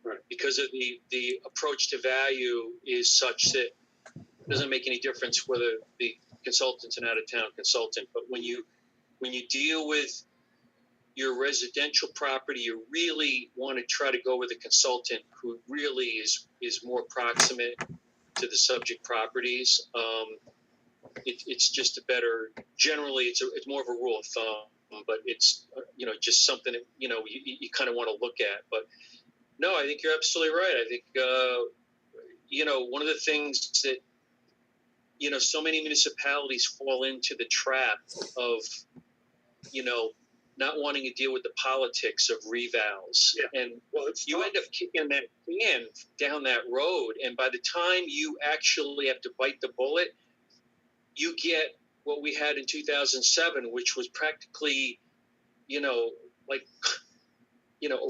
B: Right. Because
A: of the approach to value is such that it doesn't make any difference whether the consultant's an out-of-town consultant. But when you deal with your residential property, you really want to try to go with a consultant who really is more proximate to the subject properties. It's just a better. Generally, it's more of a rule of thumb, but it's just something that you kind of want to look at. But no, I think you're absolutely right. I think one of the things that so many municipalities fall into the trap of not wanting to deal with the politics of revals.
B: Yeah.
A: And you end up kicking that can down that road. And by the time you actually have to bite the bullet, you get what we had in 2007, which was practically, a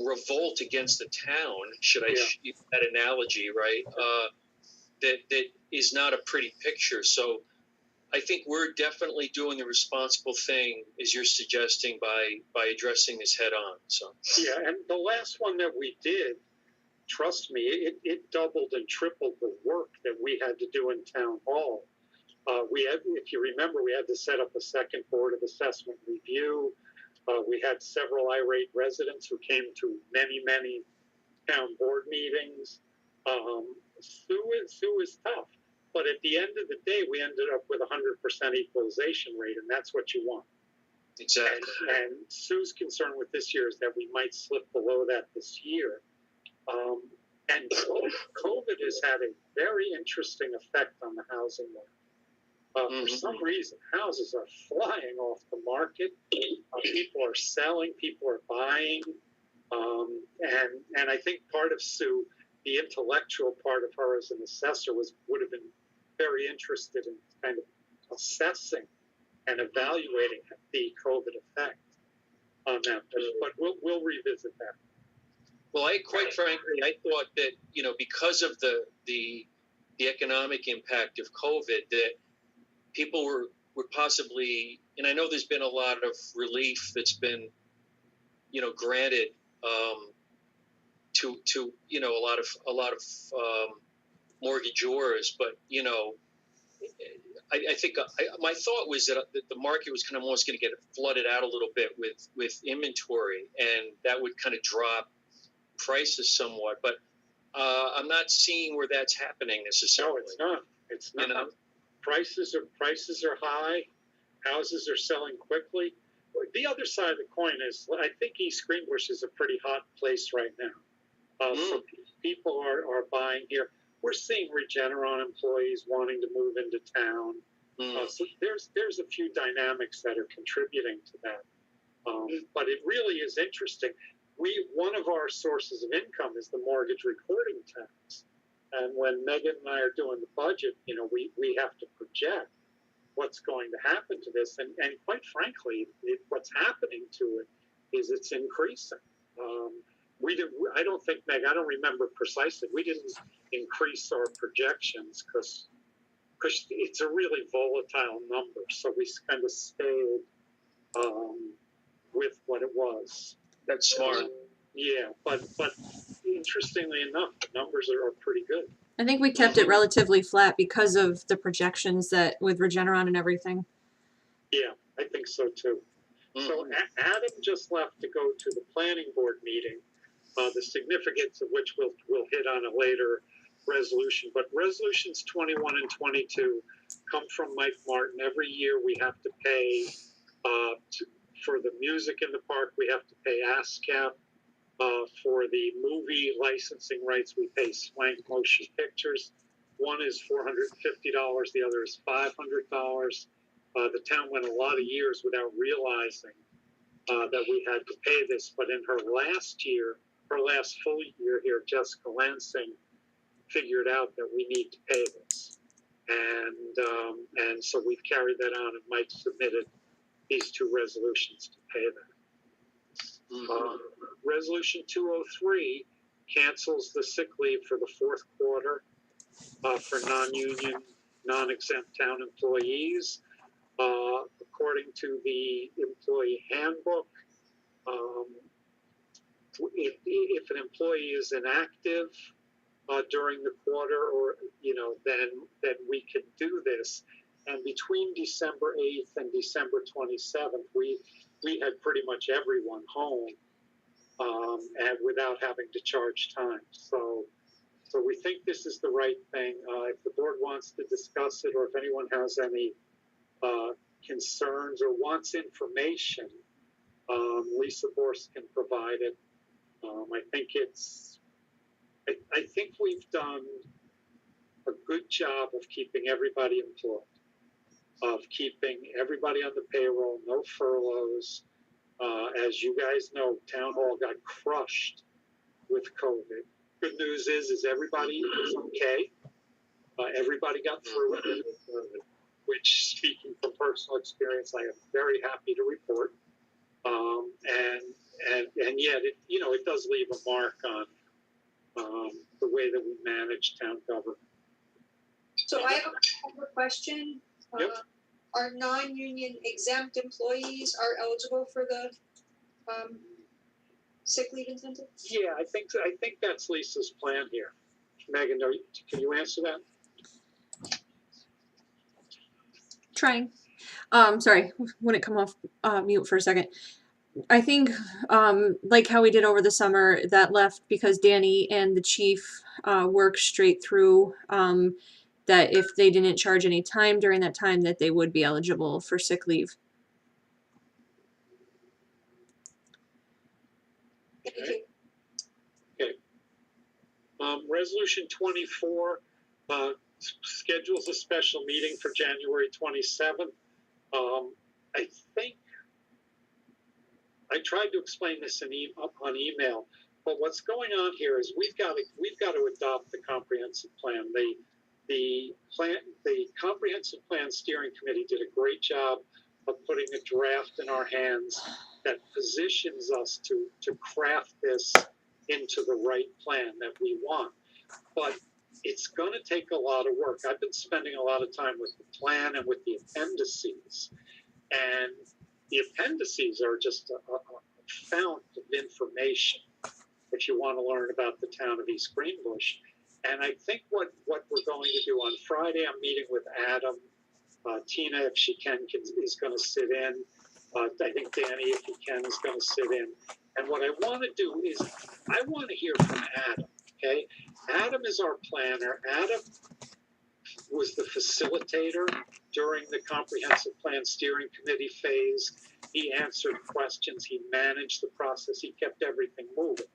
A: revolt against the town, should I use that analogy, right? That is not a pretty picture. So I think we're definitely doing the responsible thing, as you're suggesting, by addressing this head on. So
B: yeah, and the last one that we did, trust me, it doubled and tripled the work that we had to do in town hall. If you remember, we had to set up a second board of assessment review. We had several irate residents who came to many town board meetings. Sue is tough. But at the end of the day, we ended up with 100% equalization rate, and that's what you want.
A: Exactly.
B: And Sue's concern with this year is that we might slip below that this year. And COVID has had a very interesting effect on the housing market. For some reason, houses are flying off the market. People are selling, people are buying. And I think part of Sue, the intellectual part of her as an assessor, would have been very interested in kind of assessing and evaluating the COVID effect on that. But we'll revisit that.
A: Well, quite frankly, I thought that because of the economic impact of COVID, that people were possibly, and I know there's been a lot of relief that's been granted to a lot of mortgagors, but I think my thought was that the market was kind of almost going to get flooded out a little bit with inventory, and that would kind of drop prices somewhat. But I'm not seeing where that's happening necessarily.
B: No, it's not. Prices are high. Houses are selling quickly. The other side of the coin is, I think East Greenbush is a pretty hot place right now. So people are buying here. We're seeing Regeneron employees wanting to move into town. So there's a few dynamics that are contributing to that. But it really is interesting. One of our sources of income is the mortgage recording tax. And when Megan and I are doing the budget, we have to project what's going to happen to this. And quite frankly, what's happening to it is it's increasing. I don't think, Meg, I don't remember precisely. We didn't increase our projections because it's a really volatile number. So we kind of stayed with what it was.
A: That's smart.
B: Yeah, but interestingly enough, the numbers are pretty good.
C: I think we kept it relatively flat because of the projections that with Regeneron and everything.
B: Yeah, I think so too. So Adam just left to go to the planning board meeting, the significance of which we'll hit on a later resolution. But resolutions 21 and 22 come from Mike Martin. Every year we have to pay for the music in the park. We have to pay ASCAP. For the movie licensing rights, we pay Swank Motion Pictures. One is $450, the other is $500. The town went a lot of years without realizing that we had to pay this, but in her last full year here, Jessica Lansing figured out that we need to pay this. And so we've carried that on, and Mike submitted these two resolutions to pay that. Resolution 203 cancels the sick leave for the fourth quarter for non-union, non-exempt town employees. According to the employee handbook, if an employee is inactive during the quarter, or then we can do this. And between December 8th and December 27th, we had pretty much everyone home, and without having to charge time. So we think this is the right thing. If the board wants to discuss it, or if anyone has any concerns or wants information, Lisa Borst can provide it. I think we've done a good job of keeping everybody employed, of keeping everybody on the payroll, no furloughs. As you guys know, Town Hall got crushed with COVID. Good news is everybody is okay. Everybody got through it, which, speaking from personal experience, I am very happy to report. And yet, it does leave a mark on the way that we manage town government.
J: So I have a question.
B: Yep.
J: Our non-union exempt employees are eligible for the sick leave incentive?
B: Yeah, I think that's Lisa's plan here. Megan, can you answer that?
C: Trying. Sorry, wouldn't come off mute for a second. I think, like how we did over the summer, that left because Danny and the chief worked straight through, that if they didn't charge any time during that time, that they would be eligible for sick leave.
B: Okay. Resolution 24 schedules a special meeting for January 27th. I think I tried to explain this on email, but what's going on here is we've got to adopt the comprehensive plan. The comprehensive plan steering committee did a great job of putting a draft in our hands that positions us to craft this into the right plan that we want. But it's going to take a lot of work. I've been spending a lot of time with the plan and with the appendices, and the appendices are just a fount of information if you want to learn about the town of East Greenbush. And I think what we're going to do on Friday, I'm meeting with Adam. Tina, if she can is going to sit in. I think Danny, if he can, is going to sit in. And what I want to do is I want to hear from Adam, okay? Adam is our planner. Adam was the facilitator during the comprehensive plan steering committee phase. He answered questions. He managed the process. He kept everything moving.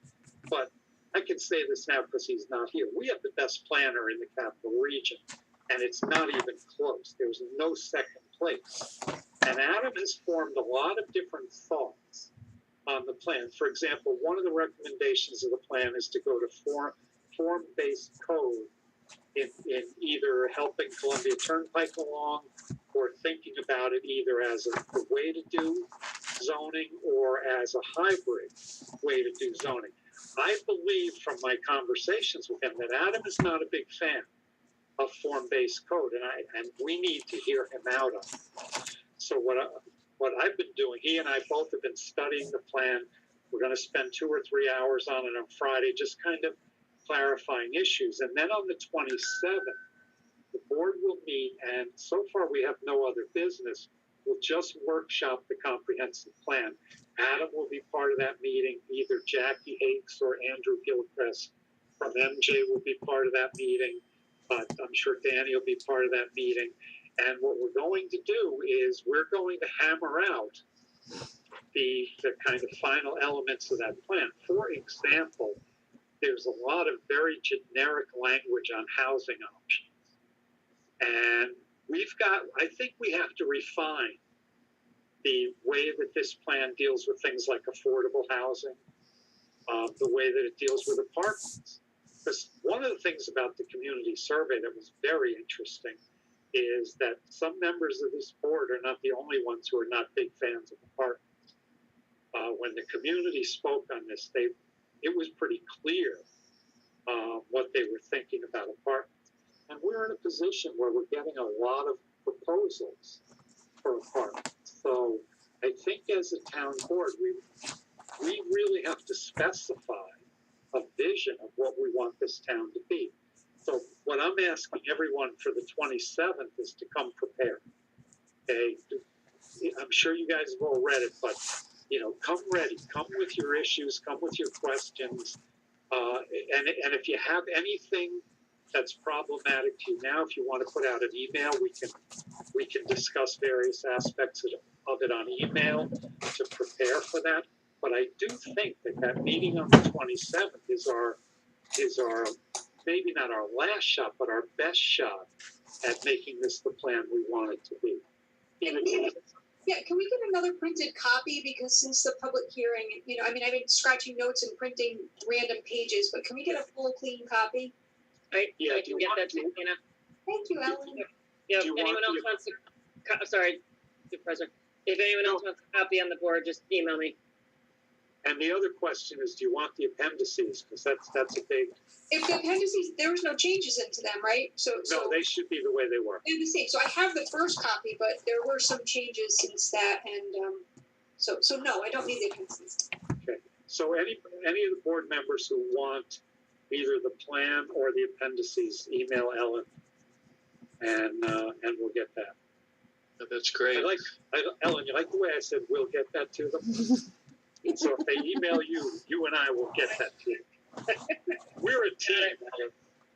B: But I can say this now because he's not here. We have the best planner in the capital region, and it's not even close. There's no second place. And Adam has formed a lot of different thoughts on the plan. For example, one of the recommendations of the plan is to go to form-based code in either helping Columbia Turnpike along or thinking about it either as a way to do zoning or as a hybrid way to do zoning. I believe from my conversations with him that Adam is not a big fan of form-based code, and we need to hear him out on it. So what I've been doing, he and I both have been studying the plan. We're going to spend 2 or 3 hours on it on Friday, just kind of clarifying issues. And then on the 27th, the board will meet, and so far we have no other business. We'll just workshop the comprehensive plan. Adam will be part of that meeting. Either Jackie Hakes or Andrew Gilchrist from MJ will be part of that meeting. I'm sure Danny will be part of that meeting. And what we're going to do is we're going to hammer out the kind of final elements of that plan. For example, there's a lot of very generic language on housing options. And I think we have to refine the way that this plan deals with things like affordable housing, the way that it deals with apartments. Because one of the things about the community survey that was very interesting is that some members of this board are not the only ones who are not big fans of apartments. When the community spoke on this, it was pretty clear what they were thinking about apartments. And we're in a position where we're getting a lot of proposals for apartments. So I think as a town board, we really have to specify a vision of what we want this town to be. So what I'm asking everyone for the 27th is to come prepared. Okay, I'm sure you guys have all read it, but come ready, come with your issues, come with your questions, and if you have anything that's problematic to you now, if you want to put out an email, we can discuss various aspects of it on email to prepare for that. But I do think that meeting on the 27th is our maybe not our last shot, but our best shot at making this the plan we want it to be.
J: Yeah, can we get another printed copy? Because since the public hearing, I've been scratching notes and printing random pages, but can we get a full, clean copy?
D: I can get that to you, Tina.
J: Thank you, Ellen.
D: Yeah, if anyone else wants to, sorry, Mr. President. If anyone else wants a copy on the board, just email me.
B: And the other question is, do you want the appendices? Because that's a big.
J: If the appendices, there was no changes into them, right?
B: No, they should be the way they were.
J: They're the same. So I have the first copy, but there were some changes since that, and so no, I don't need the appendices.
B: Okay. So any of the board members who want either the plan or the appendices, email Ellen, and we'll get that.
A: That's great.
B: Ellen, you like the way I said we'll get that to them? And so if they email you, you and I will get that to you. We're a team.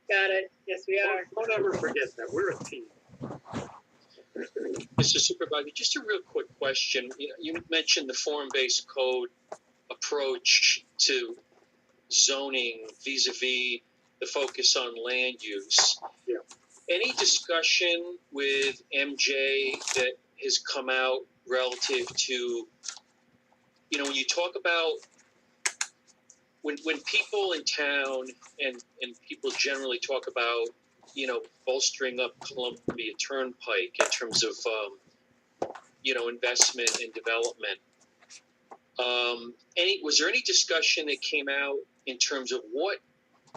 D: Got it. Yes, we are.
B: Don't ever forget that. We're a team.
A: Mr. Supervisor, just a real quick question. You mentioned the form-based code approach to zoning vis-a-vis the focus on land use.
B: Yeah. Any
A: discussion with MJ that has come out relative to, when you talk about when people in town and people generally talk about, bolstering up Columbia Turnpike in terms of, investment and development. Was there any discussion that came out in terms of what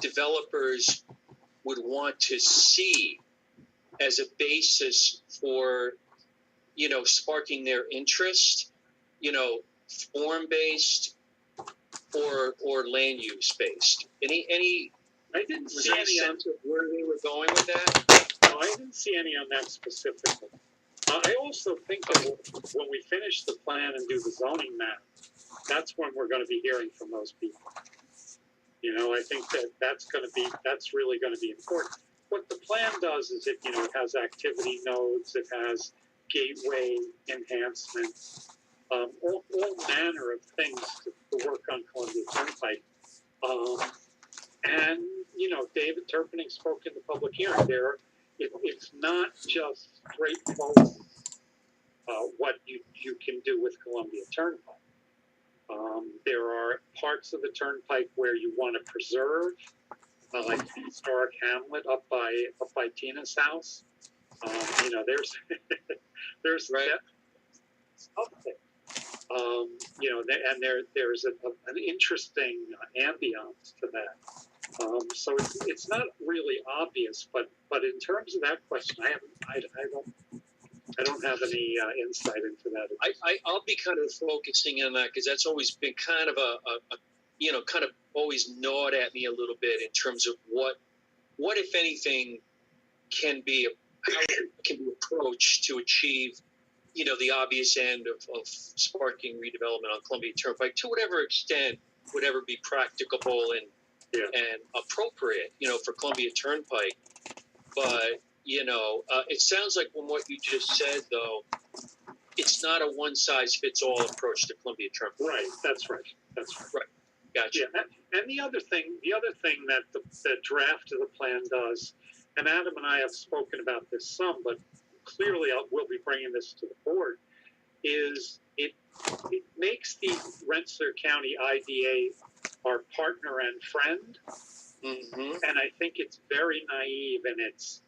A: developers would want to see as a basis for, sparking their interest, form-based or land use based? Any?
B: I didn't
A: Was
B: see
A: there
B: any
A: sense of where they were going with that?
B: No, I didn't see any on that specifically. I also think that when we finish the plan and do the zoning map, that's when we're going to be hearing from those people. I think that's really going to be important. What the plan does is it has activity nodes, it has gateway enhancements, all manner of things to work on Columbia Turnpike. And David Turpinning spoke in the public hearing there. It's not just straightforward what you can do with Columbia Turnpike. There are parts of the Turnpike where you want to preserve, like the historic hamlet up by Tina's house. There's
A: right.
B: Something. And there's an interesting ambiance to that. So it's not really obvious, but in terms of that question, I don't have any insight into that.
A: I'll be kind of focusing on that because that's always been kind of a kind of always gnawed at me a little bit in terms of what if anything how it can be approached to achieve, the obvious end of sparking redevelopment on Columbia Turnpike to whatever extent would ever be practicable and appropriate, for Columbia Turnpike. But, it sounds like from what you just said, though, it's not a one-size-fits-all approach to Columbia Turnpike.
B: Right, that's right.
A: Right, gotcha.
B: Yeah. And the other thing that the draft of the plan does, and Adam and I have spoken about this some, but clearly we'll be bringing this to the board, is it makes the Rensselaer County IDA our partner and friend.
A: Mm-hmm.
B: And I think it's very naive, and it's,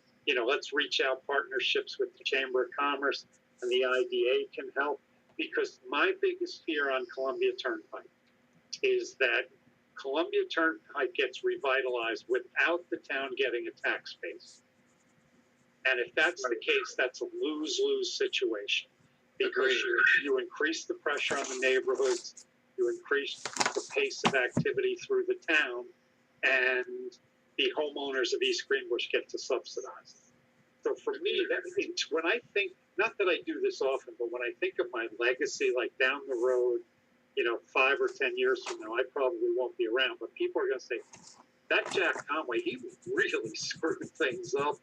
B: let's reach out partnerships with the Chamber of Commerce and the IDA can help, because my biggest fear on Columbia Turnpike is that Columbia Turnpike gets revitalized without the town getting a tax base. And if that's the case, that's a lose-lose situation, because you increase the pressure on the neighborhoods, you increase the pace of activity through the town, and the homeowners of East Greenbush get to subsidize it. So for me, when I think, not that I do this often, but when I think of my legacy, like down the road, 5 or 10 years from now, I probably won't be around, but people are going to say, that Jack Conway, he really screwed things up,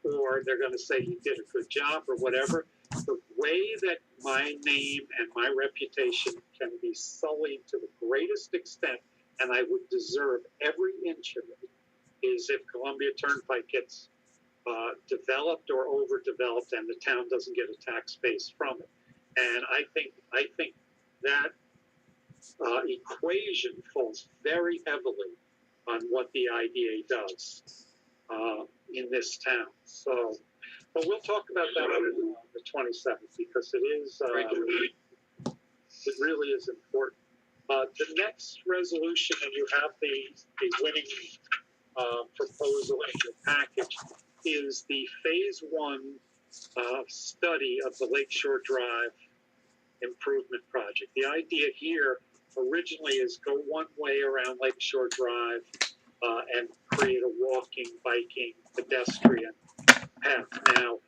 B: or they're going to say he did a good job or whatever. The way that my name and my reputation can be sullied to the greatest extent, and I would deserve every inch of it, is if Columbia Turnpike gets developed or overdeveloped and the town doesn't get a tax base from it. And I think that equation falls very heavily on what the IDA does in this town. So, but we'll talk about that on the 27th, because it is it really is important. The next resolution, and you have the winning proposal in your package, is the Phase 1 study of the Lakeshore Drive improvement project. The idea here originally is go one way around Lakeshore Drive and create a walking, biking, pedestrian path. Now,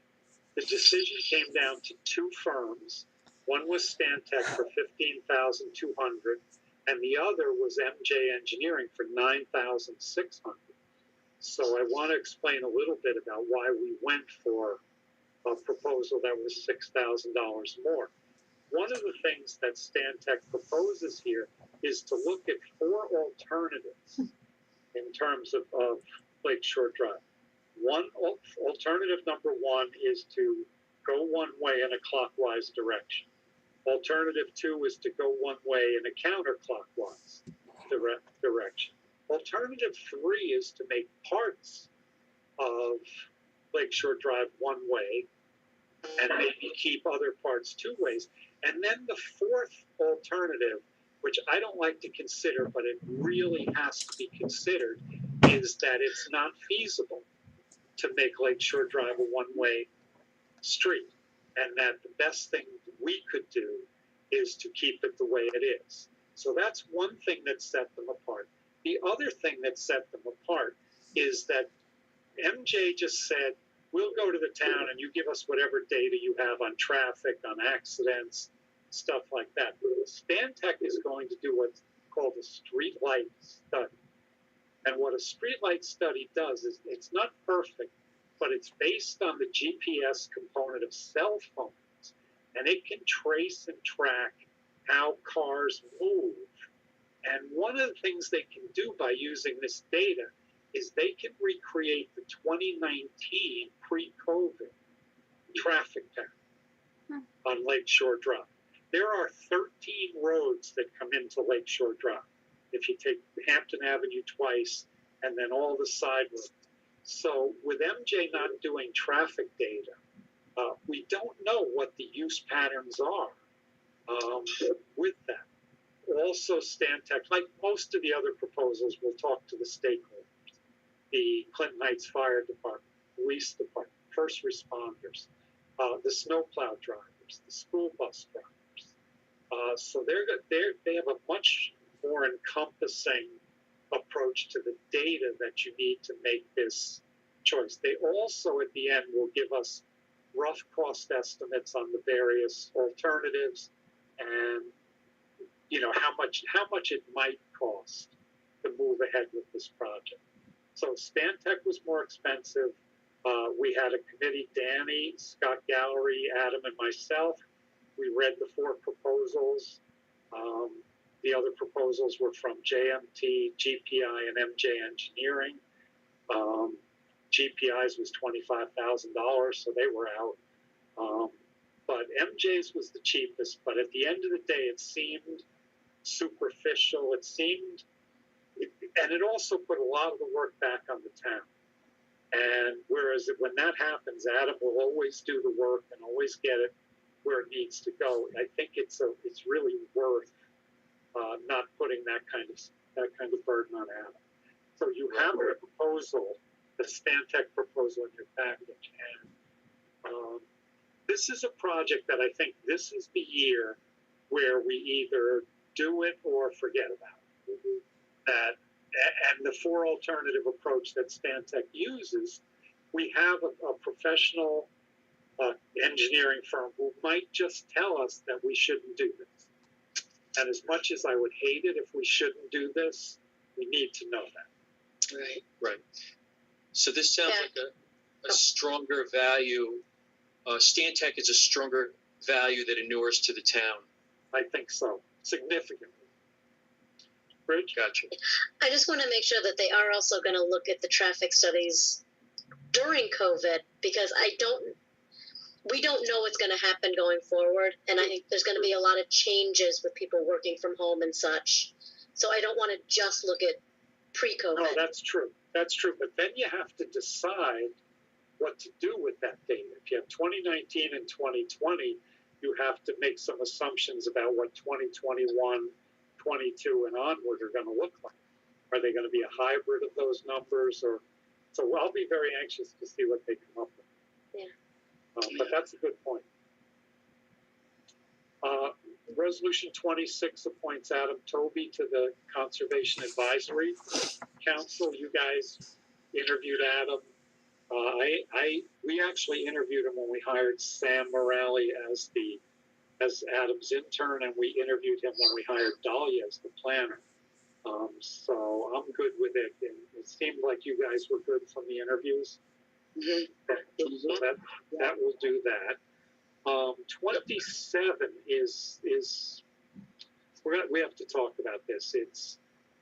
B: the decision came down to two firms. One was Stantec for $15,200, and the other was MJ Engineering for $9,600. So I want to explain a little bit about why we went for a proposal that was $6,000 more. One of the things that Stantec proposes here is to look at 4 alternatives in terms of Lakeshore Drive. Alternative number 1 is to go one way in a clockwise direction. Alternative 2 is to go one way in a counterclockwise direction. Alternative 3 is to make parts of Lakeshore Drive one way and maybe keep other parts 2 ways. And then the 4th alternative, which I don't like to consider, but it really has to be considered, is that it's not feasible to make Lakeshore Drive a one-way street, and that the best thing we could do is to keep it the way it is. So that's one thing that set them apart. The other thing that set them apart is that MJ just said, we'll go to the town and you give us whatever data you have on traffic, on accidents, stuff like that. Stantec is going to do what's called a streetlight study. And what a streetlight study does is, it's not perfect, but it's based on the GPS component of cell phones. And it can trace and track how cars move. And one of the things they can do by using this data is they can recreate the 2019 pre-COVID traffic pattern on Lakeshore Drive. There are 13 roads that come into Lakeshore Drive. If you take Hampton Avenue twice and then all the side roads. So with MJ not doing traffic data, we don't know what the use patterns are with that. Also, Stantec, like most of the other proposals, will talk to the stakeholders, the Clinton Heights Fire Department, Police Department, first responders. the snowplow drivers, the school bus drivers. So they have a much more encompassing approach to the data that you need to make this choice. They also, at the end, will give us rough cost estimates on the various alternatives and how much it might cost to move ahead with this project. So Stantec was more expensive. We had a committee, Danny, Scott Gallery, Adam, and myself. We read the 4 proposals. The other proposals were from JMT, GPI, and MJ Engineering. GPI's was $25,000, so they were out. But MJ's was the cheapest, but at the end of the day, it seemed superficial. And it also put a lot of the work back on the town. And whereas when that happens, Adam will always do the work and always get it where it needs to go. I think it's really worth not putting that kind of burden on Adam. So you have a proposal, the Stantec proposal in your package, and this is a project that I think this is the year where we either do it or forget about it. That, and the 4 alternative approach that Stantec uses, we have a professional engineering firm who might just tell us that we shouldn't do this. And as much as I would hate it if we shouldn't do this, we need to know that.
A: Right. So this sounds like a stronger value. Stantec is a stronger value that inures to the town.
B: I think so, significantly. Bridge?
A: Gotcha.
K: I just want to make sure that they are also going to look at the traffic studies during COVID, because we don't know what's going to happen going forward. And I think there's going to be a lot of changes with people working from home and such. So I don't want to just look at pre-COVID.
B: No, that's true. That's true. But then you have to decide what to do with that data. If you have 2019 and 2020, you have to make some assumptions about what 2021, 22 and onward are going to look like. Are they going to be a hybrid of those numbers? So I'll be very anxious to see what they come up with.
K: Yeah.
B: But that's a good point. Resolution 26 appoints Adam Toby to the Conservation Advisory Council. You guys interviewed Adam. We actually interviewed him when we hired Sam Morali as Adam's intern, and we interviewed him when we hired Dahlia as the planner. So I'm good with it, and it seemed like you guys were good from the interviews. So that will do that. 27 is we have to talk about this. It's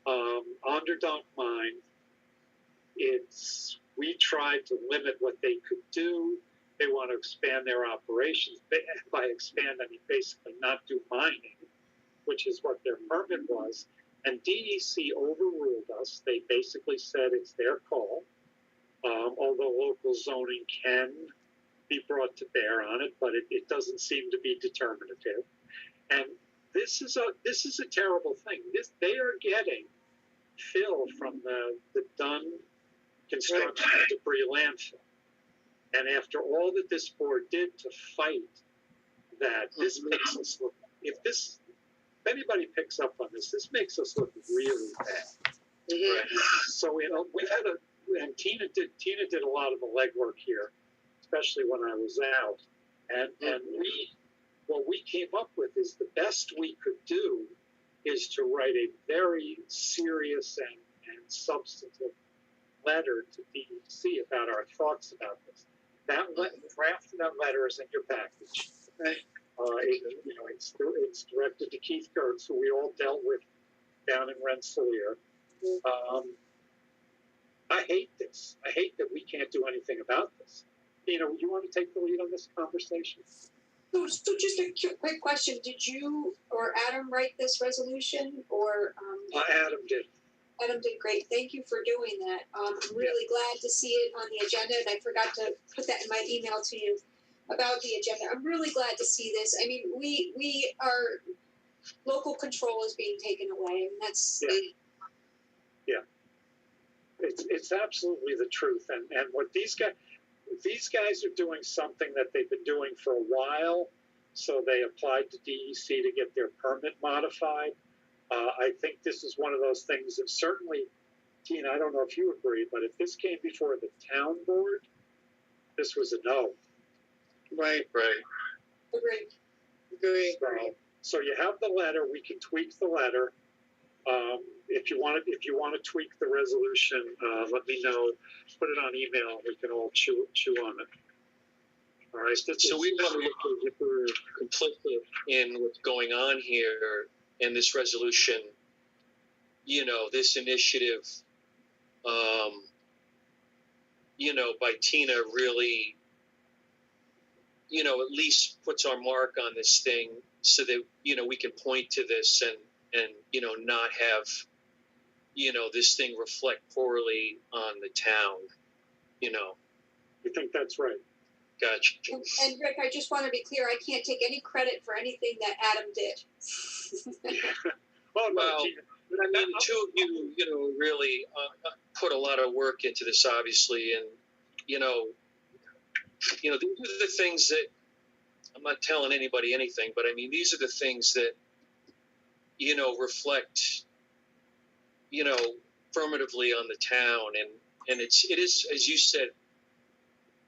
B: Onderdonk Mine. We tried to limit what they could do. They want to expand their operations. By expand, I mean basically not do mining, which is what their permit was. And DEC overruled us. They basically said it's their call, although local zoning can be brought to bear on it, but it doesn't seem to be determinative. And this is a terrible thing. They are getting fill from the Dunn construction debris landfill. And after all that this board did to fight that, this makes us look, if anybody picks up on this makes us look really bad. Right? So we've had and Tina did a lot of the legwork here, especially when I was out. And what we came up with is the best we could do is to write a very serious and substantive letter to DEC about our thoughts about this. That draft that letter is in your package. Right. It's directed to Keith Gertz, who we all dealt with down in Rensselaer. I hate this. I hate that we can't do anything about this. You want to take the lead on this conversation?
J: So just a quick question. Did you or Adam write this resolution, or
B: Adam did.
J: Adam did great. Thank you for doing that. I'm really glad to see it on the agenda, and I forgot to put that in my email to you about the agenda. I'm really glad to see this. I mean, we are local control is being taken away, and that's
B: It's absolutely the truth. And what these guys, these guys are doing something that they've been doing for a while. So they applied to DEC to get their permit modified. I think this is one of those things that certainly, Tina, I don't know if you agree, but if this came before the town board, this was a no.
A: Right.
J: Agreed.
B: So you have the letter. We can tweak the letter. If you want to tweak the resolution, let me know. Put it on email. We can all chew on it. All right.
A: So we want to look if we're complicit in what's going on here in this resolution. You know, this initiative, you know, by Tina really, you know, at least puts our mark on this thing so that, you know, we can point to this and you know, not have, you know, this thing reflect poorly on the town, you know.
B: You think that's right?
A: Gotcha.
J: And Rick, I just want to be clear, I can't take any credit for anything that Adam did.
B: Oh, no,
A: Well,
B: Tina.
A: I mean, two of you, you know, really put a lot of work into this, obviously, and you know, these are the things that I'm not telling anybody anything, but I mean, these are the things that, you know, reflect, you know, affirmatively on the town, and it is, as you said,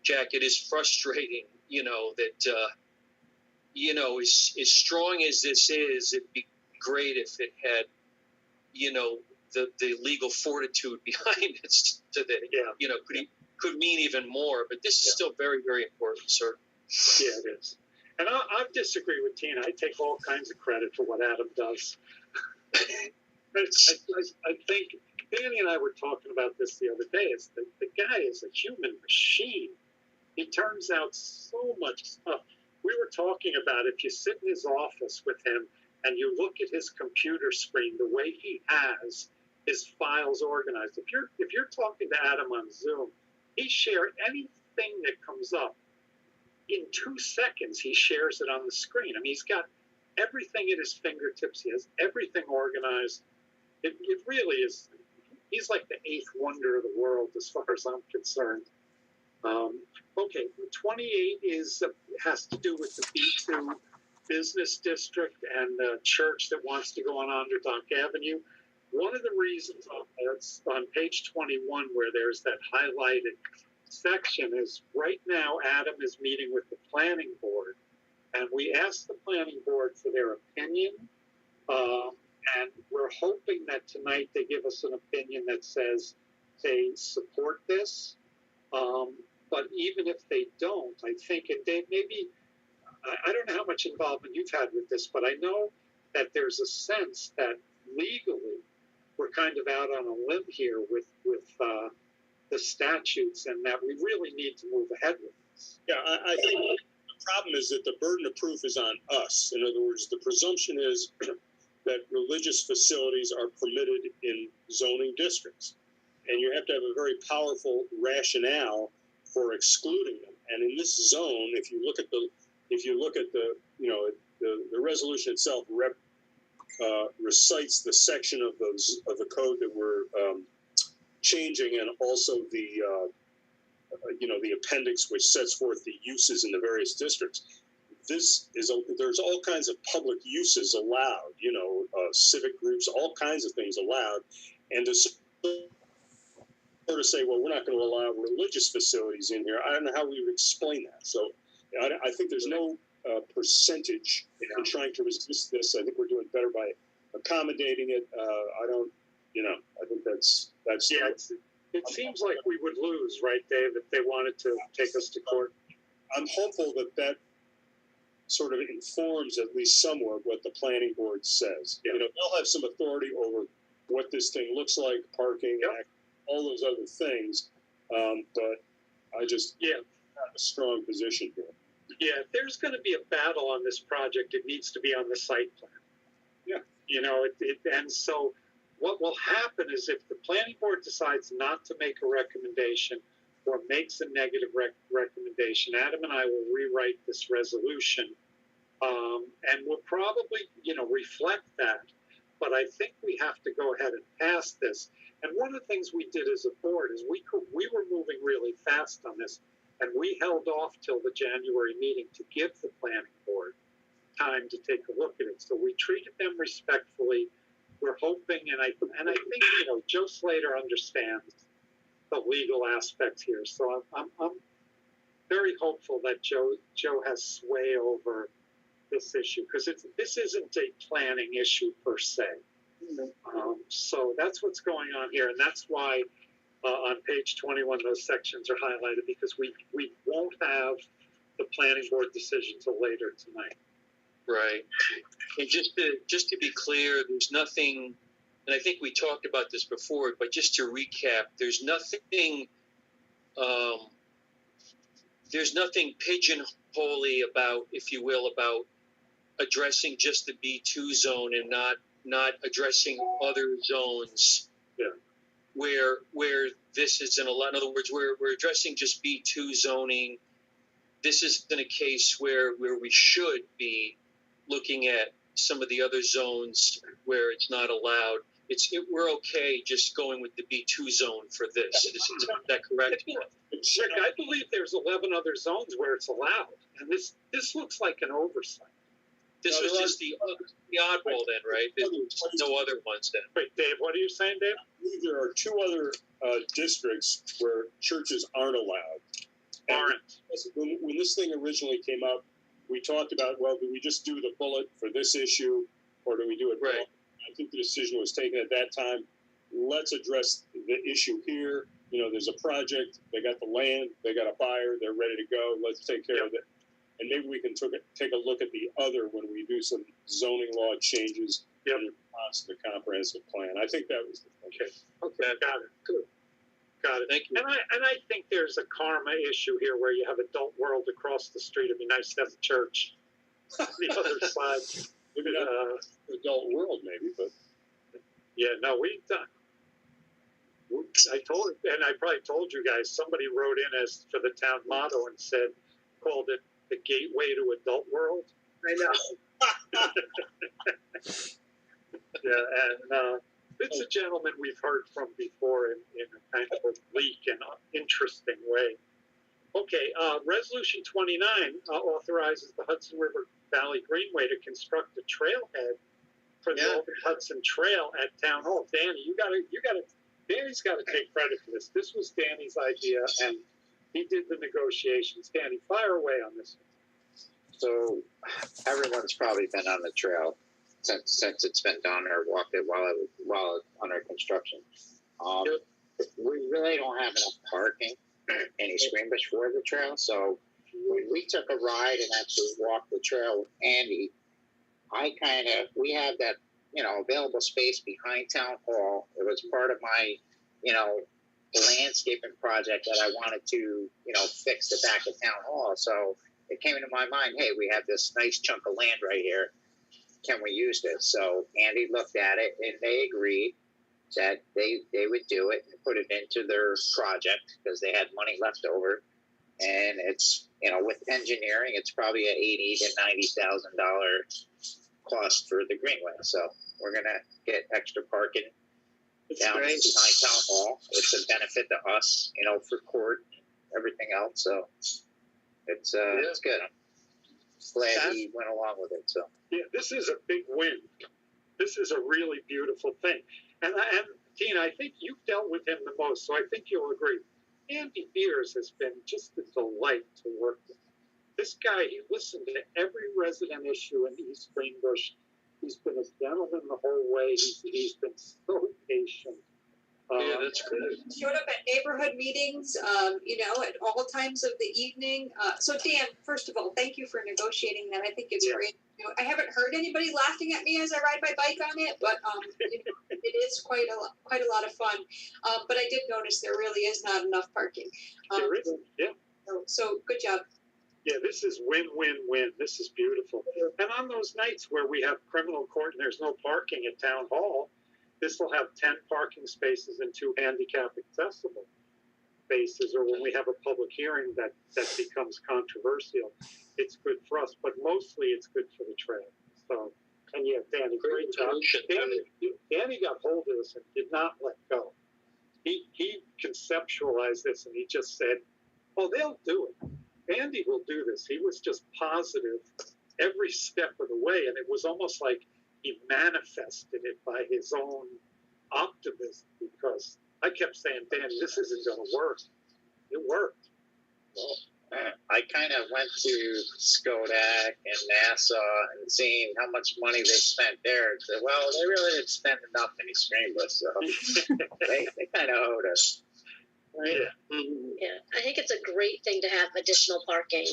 A: Jack, it is frustrating, you know, that you know, as strong as this is, it'd be great if it had, you know, the legal fortitude behind it, so that you know, could mean even more. But this is still very, very important, sir.
B: Yeah, it is. And I disagree with Tina. I take all kinds of credit for what Adam does. I think Danny and I were talking about this the other day. It's the guy is a human machine. He turns out so much stuff. We were talking about if you sit in his office with him and you look at his computer screen, the way he has his files organized. If you're talking to Adam on Zoom, he shares anything that comes up. In 2 seconds, he shares it on the screen. I mean, he's got everything at his fingertips. He has everything organized. It really is. He's like the 8th wonder of the world, as far as I'm concerned. Okay, 28 has to do with the B2 business district and the church that wants to go on Underdock Avenue. One of the reasons it's on page 21 where there's that highlighted section is right now Adam is meeting with the planning board, and we asked the planning board for their opinion, and we're hoping that tonight they give us an opinion that says they support this. But even if they don't, I think they maybe, I don't know how much involvement you've had with this, but I know that there's a sense that legally we're kind of out on a limb here with the statutes, and that we really need to move ahead with this.
L: Yeah, I think the problem is that the burden of proof is on us. In other words, the presumption is that religious facilities are permitted in zoning districts, and you have to have a very powerful rationale for excluding them. And in this zone, if you look at the you know, the resolution itself recites the section of the code that we're changing, and also the you know, the appendix which sets forth the uses in the various districts. There's all kinds of public uses allowed, you know, civic groups, all kinds of things allowed, and to sort of say, well, we're not going to allow religious facilities in here. I don't know how we would explain that. So I think there's no percentage in trying to resist this. I think we're doing better by accommodating it. I think that's
B: yeah. It seems like we would lose, right, Dave, if they wanted to take us to court.
L: I'm hopeful that sort of informs at least somewhat what the planning board says. Yeah. You know, they'll have some authority over what this thing looks like, parking, all those other things. But I just have a strong position here.
B: Yeah, if there's going to be a battle on this project, it needs to be on the site plan.
L: Yeah.
B: You know, and so what will happen is if the planning board decides not to make a recommendation or makes a negative recommendation, Adam and I will rewrite this resolution, and we'll probably, you know, reflect that. But I think we have to go ahead and pass this. And one of the things we did as a board is we were moving really fast on this. And we held off till the January meeting to give the planning board time to take a look at it. So we treated them respectfully. We're hoping, and I think, you know, Joe Slater understands the legal aspects here. So I'm very hopeful that Joe has sway over this issue, because this isn't a planning issue per se. So that's what's going on here, and that's why on page 21 those sections are highlighted, because we won't have the planning board decision till later tonight.
A: Right. And just to be clear, there's nothing, and I think we talked about this before, but just to recap, there's nothing pigeonholy about, if you will, about addressing just the B2 zone and not addressing other zones.
B: Yeah.
A: Where this isn't allowed. In other words, we're addressing just B2 zoning. This isn't a case where we should be looking at some of the other zones where it's not allowed. We're okay just going with the B2 zone for this. Is that correct?
B: Rick, I believe there's 11 other zones where it's allowed, and this looks like an oversight.
A: This was just the oddball then, right? There's no other ones then.
B: Wait, Dave, what are you saying, Dave?
L: I believe there are two other districts where churches aren't allowed. And when this thing originally came up, we talked about, well, do we just do the bullet for this issue, or do we do it?
A: Right.
L: I think the decision was taken at that time. Let's address the issue here. You know, there's a project. They got the land. They got a buyer. They're ready to go. Let's take care of it. And maybe we can take a look at the other when we do some zoning law changes in response to the comprehensive plan. I think that was the thing.
B: Okay, got it. Good. Got it.
A: Thank you.
B: And I think there's a karma issue here where you have Adult World across the street. It'd be nice to have a church on the other side.
L: Maybe not Adult World, maybe, but
B: yeah, no, we've done. I probably told you guys, somebody wrote in as for the town motto and called it the gateway to Adult World.
D: I know.
B: Yeah, and it's a gentleman we've heard from before in a kind of a bleak and interesting way. Okay, Resolution 29 authorizes the Hudson River Valley Greenway to construct a trailhead for the Old Hudson Trail at Town Hall. Danny, Danny's got to take credit for this. This was Danny's idea, and he did the negotiations. Danny, fire away on this one.
H: So everyone's probably been on the trail since it's been done or walked it while it's under construction. We really don't have enough parking in East Greenbush for the trail. So when we took a ride and actually walked the trail with Andy, we had that, available space behind Town Hall. It was part of my, landscaping project that I wanted to, fix the back of Town Hall. So it came into my mind, hey, we have this nice chunk of land right here. Can we use this? So Andy looked at it and they agreed that they would do it and put it into their project because they had money left over. And it's, with engineering, it's probably an $80,000 to $90,000 cost for the greenway. So we're going to get extra parking down behind Town Hall. It's a benefit to us, for court, everything else. So it's good. I'm glad he went along with it. So
B: yeah, this is a big win. This is a really beautiful thing. And Tina, I think you've dealt with him the most, so I think you'll agree. Andy Beers has been just a delight to work with. This guy, he listened to every resident issue in East Greenbush. He's been a gentleman the whole way. He's been so patient.
A: Yeah, that's good.
J: Showed up at neighborhood meetings, at all times of the evening. So Dan, first of all, thank you for negotiating that. I think it's great. I haven't heard anybody laughing at me as I ride my bike on it, but it is quite a lot of fun. But I did notice there really is not enough parking.
B: There isn't, yeah.
J: So good job.
B: Yeah, this is win-win-win. This is beautiful. And on those nights where we have criminal court and there's no parking at Town Hall, this will have 10 parking spaces and 2 handicap accessible spaces, or when we have a public hearing that becomes controversial, it's good for us, but mostly it's good for the trail. So, and yeah, Danny, great job. Danny got hold of this and did not let go. He conceptualized this and he just said, Oh, they'll do it. Andy will do this. He was just positive every step of the way, and it was almost like he manifested it by his own optimism, because I kept saying, Danny, this isn't going to work. It worked.
H: Well, I kind of went to Skodak and NASA and seeing how much money they spent there. Said, well, they really didn't spend enough in East Greenbush, so they kind of owed us.
B: Right?
K: Yeah, I think it's a great thing to have additional parking,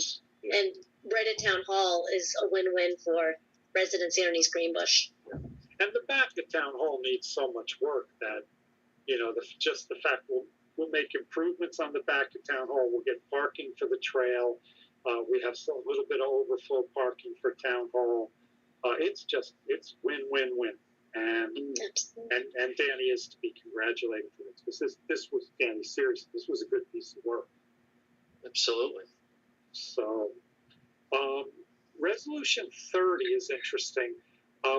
K: and right at Town Hall is a win-win for residents here in East Greenbush.
B: And the back of Town Hall needs so much work that, you know, just the fact we'll make improvements on the back of Town Hall. We'll get parking for the trail. We have a little bit of overflow parking for Town Hall. It's win-win-win. And Danny is to be congratulated for this, because this was, Danny, seriously, this was a good piece of work.
A: Absolutely.
B: So, resolution 30 is interesting.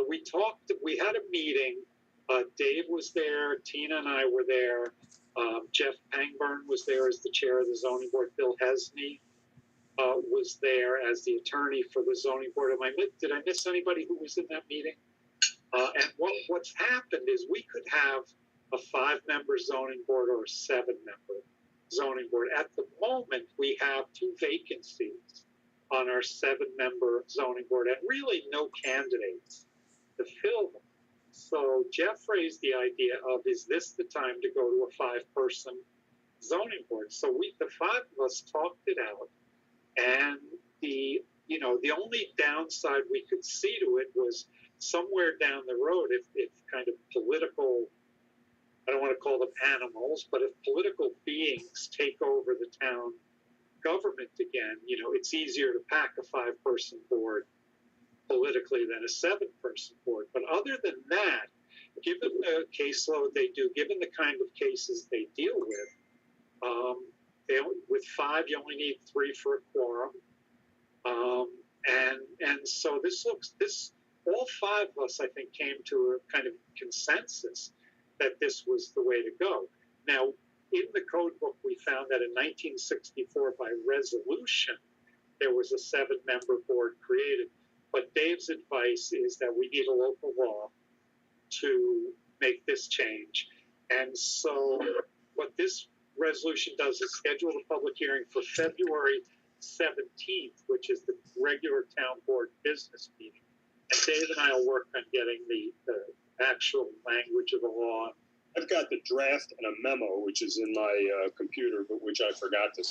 B: We had a meeting. Dave was there, Tina and I were there. Jeff Pangburn was there as the chair of the zoning board. Bill Hesney was there as the attorney for the zoning board. Did I miss anybody who was in that meeting? And what's happened is we could have a 5-member zoning board or a 7-member zoning board. At the moment, we have 2 vacancies on our 7-member zoning board, and really no candidates to fill them. So Jeff raised the idea of, is this the time to go to a 5-person zoning board? So the 5 of us talked it out, and the only downside we could see to it was somewhere down the road, if kind of political, I don't want to call them animals, but if political beings take over the town government again, it's easier to pack a 5-person board politically than a 7-person board. But other than that, given the caseload they do, given the kind of cases they deal with, with 5, you only need 3 for a quorum. And so all 5 of us, I think, came to a kind of consensus that this was the way to go. Now, in the code book, we found that in 1964, by resolution, there was a 7-member board created. But Dave's advice is that we need a local law to make this change. And so what this resolution does is schedule a public hearing for February 17th, which is the regular town board business meeting. And Dave and I will work on getting the actual language of the law.
L: I've got the draft and a memo, which is in my computer, but which I forgot to.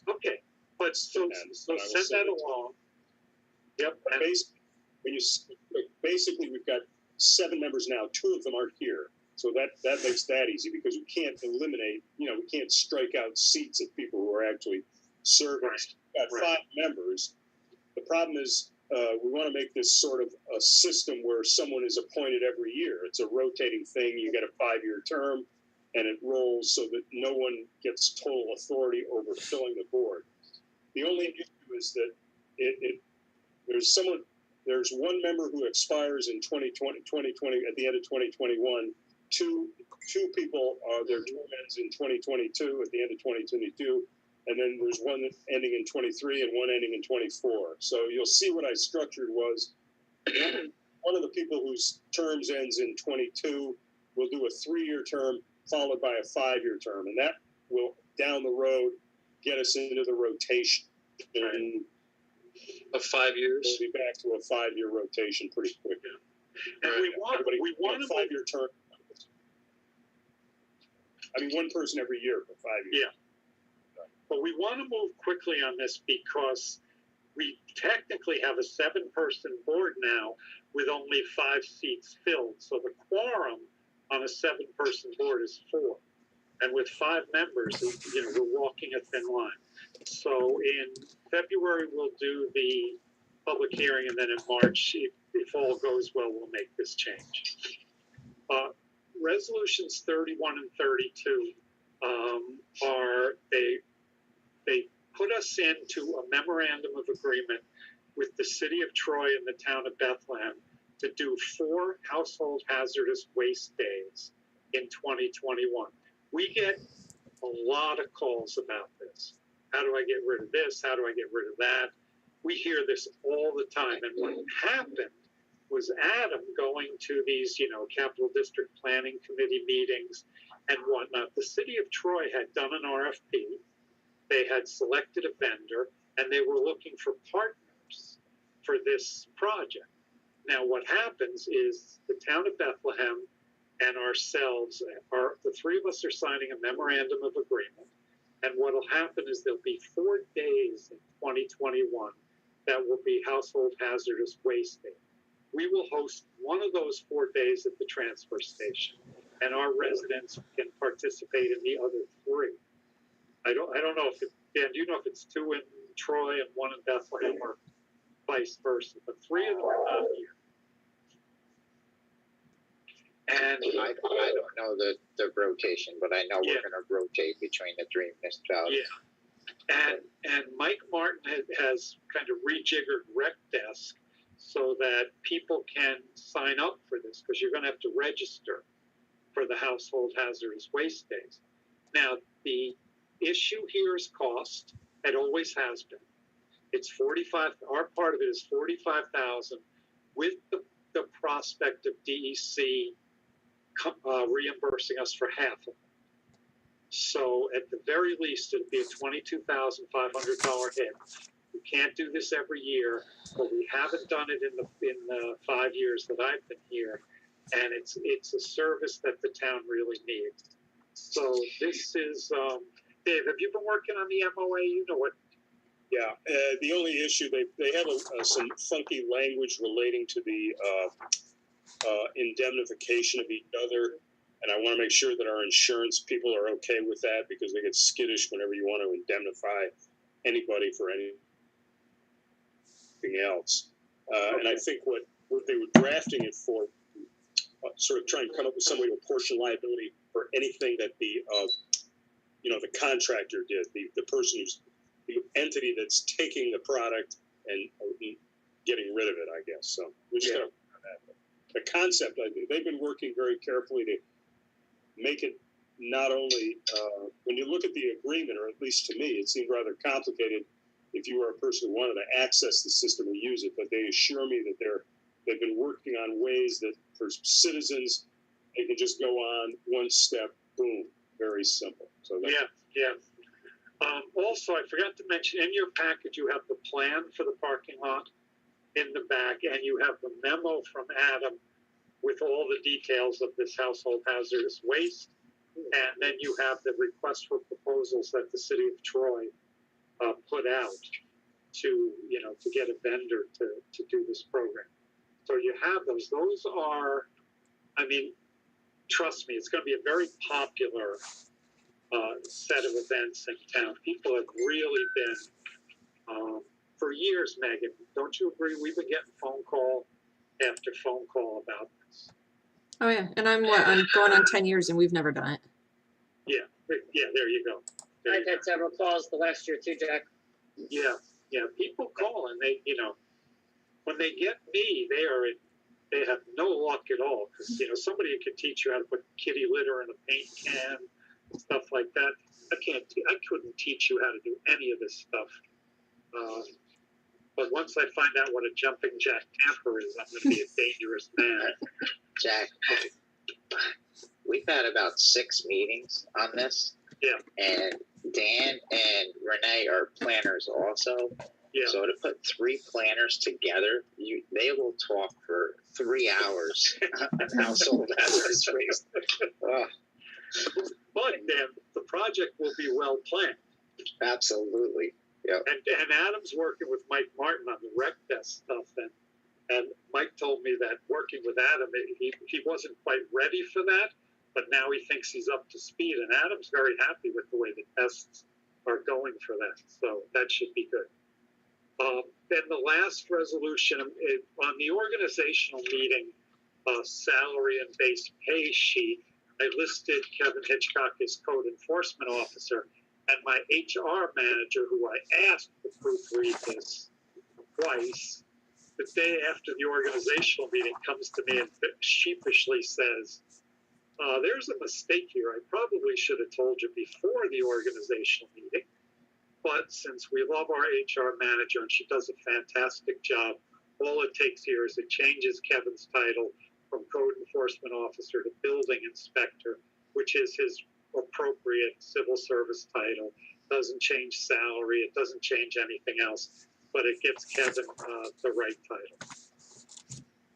B: Okay, but so send that along. Yep.
L: Basically, we've got 7 members now. 2 of them aren't here, so that makes that easy, because we can't eliminate. We can't strike out seats of people who are actually serving. Right. We've got 5 members. The problem is we want to make this sort of a system where someone is appointed every year. It's a rotating thing. You get a 5-year term, and it rolls so that no one gets total authority over filling the board. The only issue is that there's 1 member who expires in 2020 at the end of 2021. Two people their term ends in 2022 at the end of 2022, and then there's 1 ending in 23 and 1 ending in 24. So you'll see what I structured was one of the people whose terms ends in 22 will do a 3-year term followed by a 5-year term, and that will down the road get us into the rotation. And
A: of 5 years.
L: We'll be back to a 5-year rotation pretty quick.
B: And we want
L: a 5-year term. I mean, 1 person every year for 5 years.
B: Yeah. But we want to move quickly on this because we technically have a 7-person board now with only 5 seats filled. So the quorum on a 7-person board is 4. And with 5 members, we're walking a thin line. So in February, we'll do the public hearing, and then in March, if all goes well, we'll make this change. Resolutions 31 and 32 they put us into a memorandum of agreement with the city of Troy and the town of Bethlehem to do 4 household hazardous waste days in 2021. We get a lot of calls about this. How do I get rid of this? How do I get rid of that? We hear this all the time. And what happened was Adam going to these, Capital District Planning Committee meetings and whatnot. The city of Troy had done an RFP. They had selected a vendor, and they were looking for partners for this project. Now, what happens is the town of Bethlehem and ourselves, the three of us are signing a memorandum of agreement. And what will happen is there'll be 4 days in 2021 that will be household hazardous waste day. We will host one of those 4 days at the transfer station, and our residents can participate in the other 3. I don't know if Dan, do you know if it's 2 in Troy and 1 in Bethlehem or vice versa? But 3 of them are not here. And
H: I don't know the rotation, but I know we're going to rotate between the 3 municipalities.
B: Yeah. And Mike Martin has kind of rejiggered Rec Desk so that people can sign up for this, because you're going to have to register for the household hazardous waste days. Now, the issue here is cost. It always has been. It's 45. Our part of it is 45,000, with the prospect of DEC reimbursing us for half of it. So at the very least, it'll be a $22,500 hit. We can't do this every year, but we haven't done it in the 5 years that I've been here, and it's a service that the town really needs. So this is Dave. Have you been working on the MOA? You know what?
L: Yeah, the only issue they have some funky language relating to the indemnification of each other, and I want to make sure that our insurance people are okay with that, because they get skittish whenever you want to indemnify anybody for anything else. And I think what they were drafting it for, sort of trying to come up with some way to apportion liability for anything that the contractor did, the person who's the entity that's taking the product and getting rid of it, I guess. So we're just going to the concept. They've been working very carefully to make it not only when you look at the agreement, or at least to me, it seemed rather complicated if you were a person who wanted to access the system or use it. But they assure me that they've been working on ways that for citizens, they can just go on one step, boom, very simple. So
B: yeah. Also, I forgot to mention, in your package, you have the plan for the parking lot in the back, and you have the memo from Adam with all the details of this household hazardous waste. And then you have the request for proposals that the city of Troy put out to get a vendor to do this program. So you have those. Those are, trust me, it's going to be a very popular set of events in town. People have really been, for years, Megan, don't you agree? We've been getting phone call after phone call about this.
C: Oh yeah, and I'm going on 10 years and we've never done it.
B: Yeah, there you go.
D: I've had several calls the last year too, Jack.
B: Yeah, people call and they, when they get me, they have no luck at all, because somebody can teach you how to put kitty litter in a paint can, stuff like that. I couldn't teach you how to do any of this stuff. But once I find out what a jumping jack tamper is, I'm going to be a dangerous man.
H: Jack, we've had about 6 meetings on this.
B: Yeah.
H: And Dan and Renee are planners also.
B: Yeah.
H: So to put 3 planners together, they will talk for 3 hours on household hazardous waste.
B: But Dan, the project will be well planned.
H: Absolutely. Yeah.
B: And Adam's working with Mike Martin on the Rec Desk stuff, and Mike told me that working with Adam, he wasn't quite ready for that, but now he thinks he's up to speed, and Adam's very happy with the way the tests are going for that, so that should be good. Then the last resolution on the organizational meeting salary and base pay sheet, I listed Kevin Hitchcock as code enforcement officer, and my HR manager, who I asked to proofread this twice, the day after the organizational meeting comes to me and sheepishly says, there's a mistake here. I probably should have told you before the organizational meeting. But since we love our HR manager and she does a fantastic job, all it takes here is it changes Kevin's title from code enforcement officer to building inspector, which is his appropriate civil service title. Doesn't change salary, it doesn't change anything else, but it gives Kevin the right title.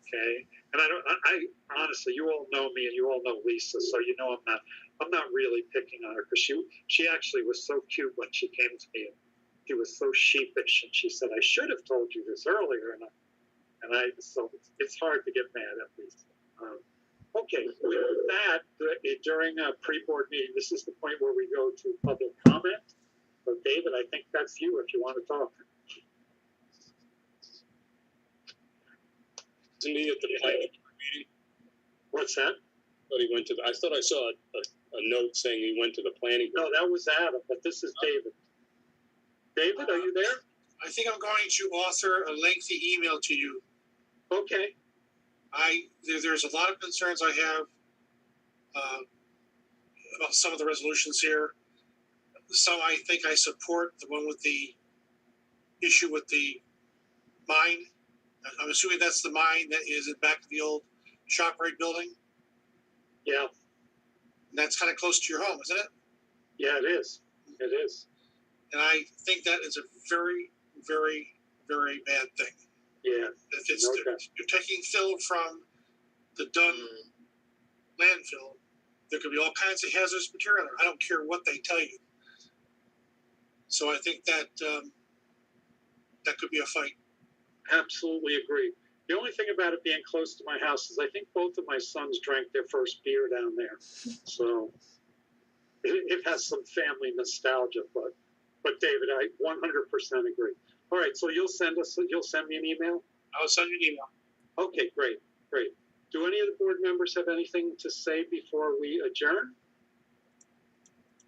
B: Okay, and I honestly, you all know me and you all know Lisa, so you know I'm not really picking on her because she actually was so cute when she came to me. And she was so sheepish, and she said, "I should have told you this earlier." So it's hard to get mad at Lisa. Okay, with that, during a pre-board meeting, this is the point where we go to public comment. So David, I think that's you if you want to talk.
L: Isn't he at the planning meeting?
B: What's that?
L: I thought I saw a note saying he went to the planning.
B: No, that was Adam, but this is David. David, are you there?
G: I think I'm going to author a lengthy email to you.
B: Okay.
G: There's a lot of concerns I have about some of the resolutions here. Some I think I support, the one with the issue with the mine. I'm assuming that's the mine that is in back of the old ShopRite building.
B: Yeah.
G: And that's kind of close to your home, isn't it?
B: Yeah, it is. It is.
G: And I think that is a very, very, very bad thing.
B: Yeah.
G: If it's you're taking fill from the Dunn landfill, there could be all kinds of hazardous material there. I don't care what they tell you. So I think that that could be a fight.
B: Absolutely agree. The only thing about it being close to my house is I think both of my sons drank their first beer down there. So it has some family nostalgia, but David, I 100% agree. All right, so you'll send me an email?
G: I'll send you an email.
B: Okay, great. Do any of the board members have anything to say before we adjourn?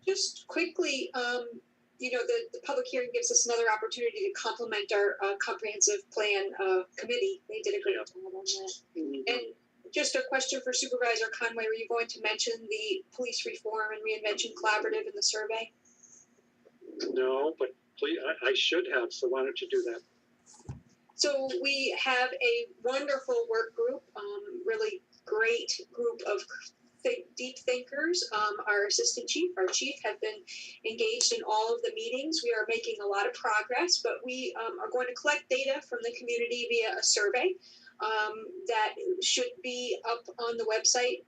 J: Just quickly, the public hearing gives us another opportunity to complement our comprehensive plan committee. They did a great job on that. Mm-hmm. And just a question for Supervisor Conway, were you going to mention the police reform and reinvention collaborative in the survey?
B: No, but please, I should have, so why don't you do that?
J: So we have a wonderful work group, really great group of deep thinkers. Our assistant chief, our chief have been engaged in all of the meetings. We are making a lot of progress, but we are going to collect data from the community via a survey that should be up on the website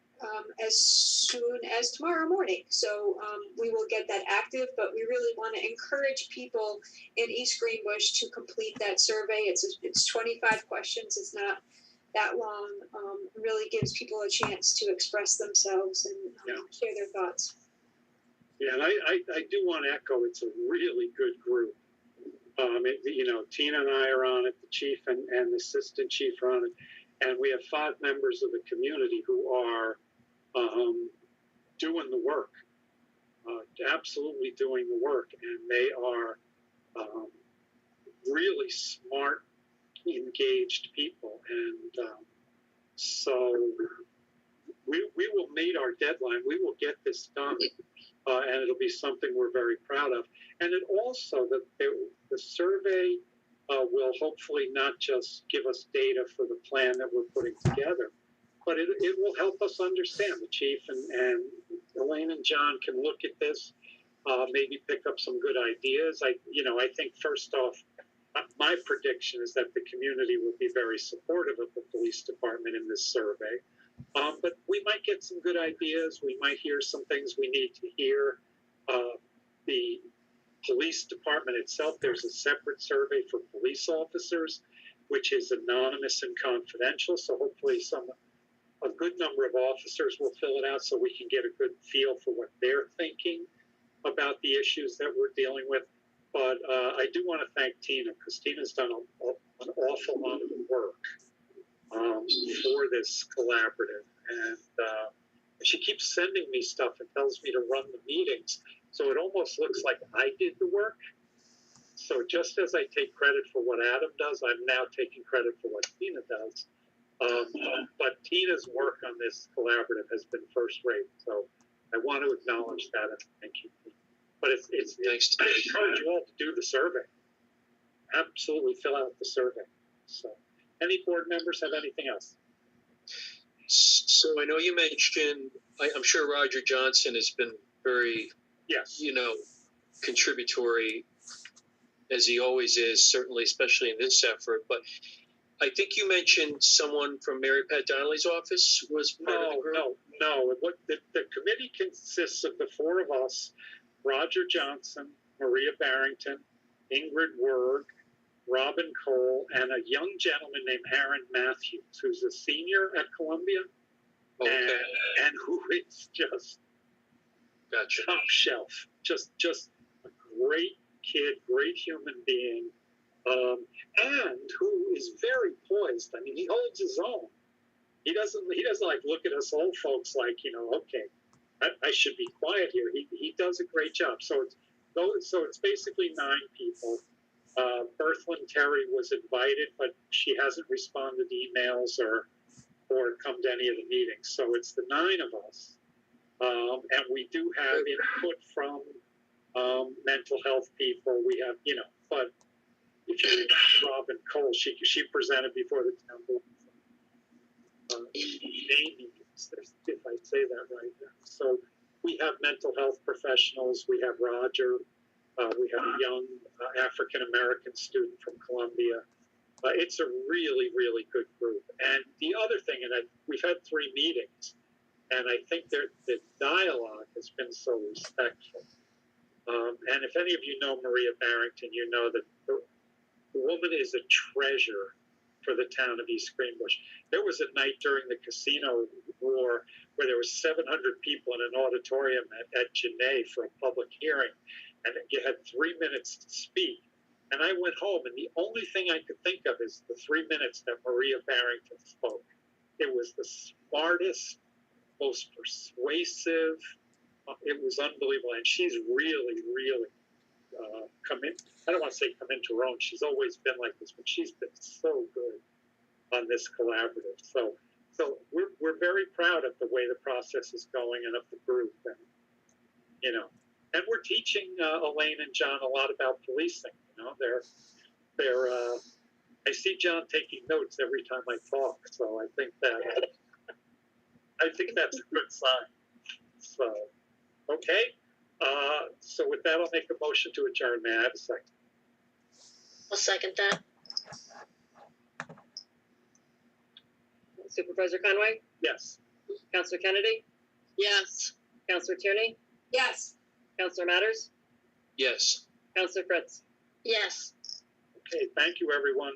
J: as soon as tomorrow morning. So we will get that active, but we really want to encourage people in East Greenbush to complete that survey. It's 25 questions. It's not that long. Really gives people a chance to express themselves and share their thoughts.
B: Yeah, and I do want to echo, it's a really good group. Tina and I are on it, the chief and the assistant chief are on it, and we have 5 members of the community who are doing the work, absolutely doing the work, and they are really smart, engaged people, and so we will meet our deadline. We will get this done, and it'll be something we're very proud of. And it also, the survey will hopefully not just give us data for the plan that we're putting together, but it will help us understand. The chief and Elaine and John can look at this, maybe pick up some good ideas. I think first off, my prediction is that the community will be very supportive of the police department in this survey. But we might get some good ideas. We might hear some things we need to hear. The police department itself, there's a separate survey for police officers, which is anonymous and confidential. So hopefully a good number of officers will fill it out so we can get a good feel for what they're thinking about the issues that we're dealing with. But I do want to thank Tina, because Tina's done an awful lot of work for this collaborative. And she keeps sending me stuff and tells me to run the meetings. So it almost looks like I did the work. So just as I take credit for what Adam does, I'm now taking credit for what Tina does. But Tina's work on this collaborative has been first rate. So I want to acknowledge that and thank you. But I encourage you all to do the survey. Absolutely fill out the survey. So, any board members have anything else?
A: So I know you mentioned, I'm sure Roger Johnson has been very, contributory, as he always is, certainly, especially in this effort. But I think you mentioned someone from Mary Pat Donnelly's office was part of the group?
B: No. The committee consists of the four of us, Roger Johnson, Maria Barrington, Ingrid Werg, Robin Cole, and a young gentleman named Aaron Matthews, who's a senior at Columbia, and who is just top shelf, just a great kid, great human being, and who is very poised. I mean, he holds his own. He doesn't like look at us old folks like, okay, I should be quiet here. He does a great job. So it's basically 9 people. Berthlyn Terry was invited, but she hasn't responded to emails or come to any of the meetings. So it's the 9 of us. And we do have input from mental health people. We have, but if you Robin Cole, she presented before the town board. If I say that right. So we have mental health professionals. We have Roger. We have a young African-American student from Columbia. It's a really, really good group. And the other thing, we've had 3 meetings, and I think the dialogue has been so respectful. And if any of you know Maria Barrington, you know that the woman is a treasure for the town of East Greenbush. There was a night during the casino war where there were 700 people in an auditorium at Genet for a public hearing, and you had 3 minutes to speak. And I went home, and the only thing I could think of is the 3 minutes that Maria Barrington spoke. It was the smartest, most persuasive. It was unbelievable, and she's really, really I don't want to say come into her own. She's always been like this, but she's been so good on this collaborative. So we're very proud of the way the process is going and of the group, and and we're teaching Elaine and John a lot about policing. They're I see John taking notes every time I talk, so I think that's a good sign. So okay. So with that, I'll make a motion to adjourn. May I have a second?
K: I'll second that.
D: Supervisor Conway?
B: Yes.
D: Councilor Kennedy?
K: Yes.
D: Councilor Tierney?
J: Yes.
D: Councilor Matters?
A: Yes.
D: Councilor Fritz?
K: Yes.
B: Okay, thank you, everyone.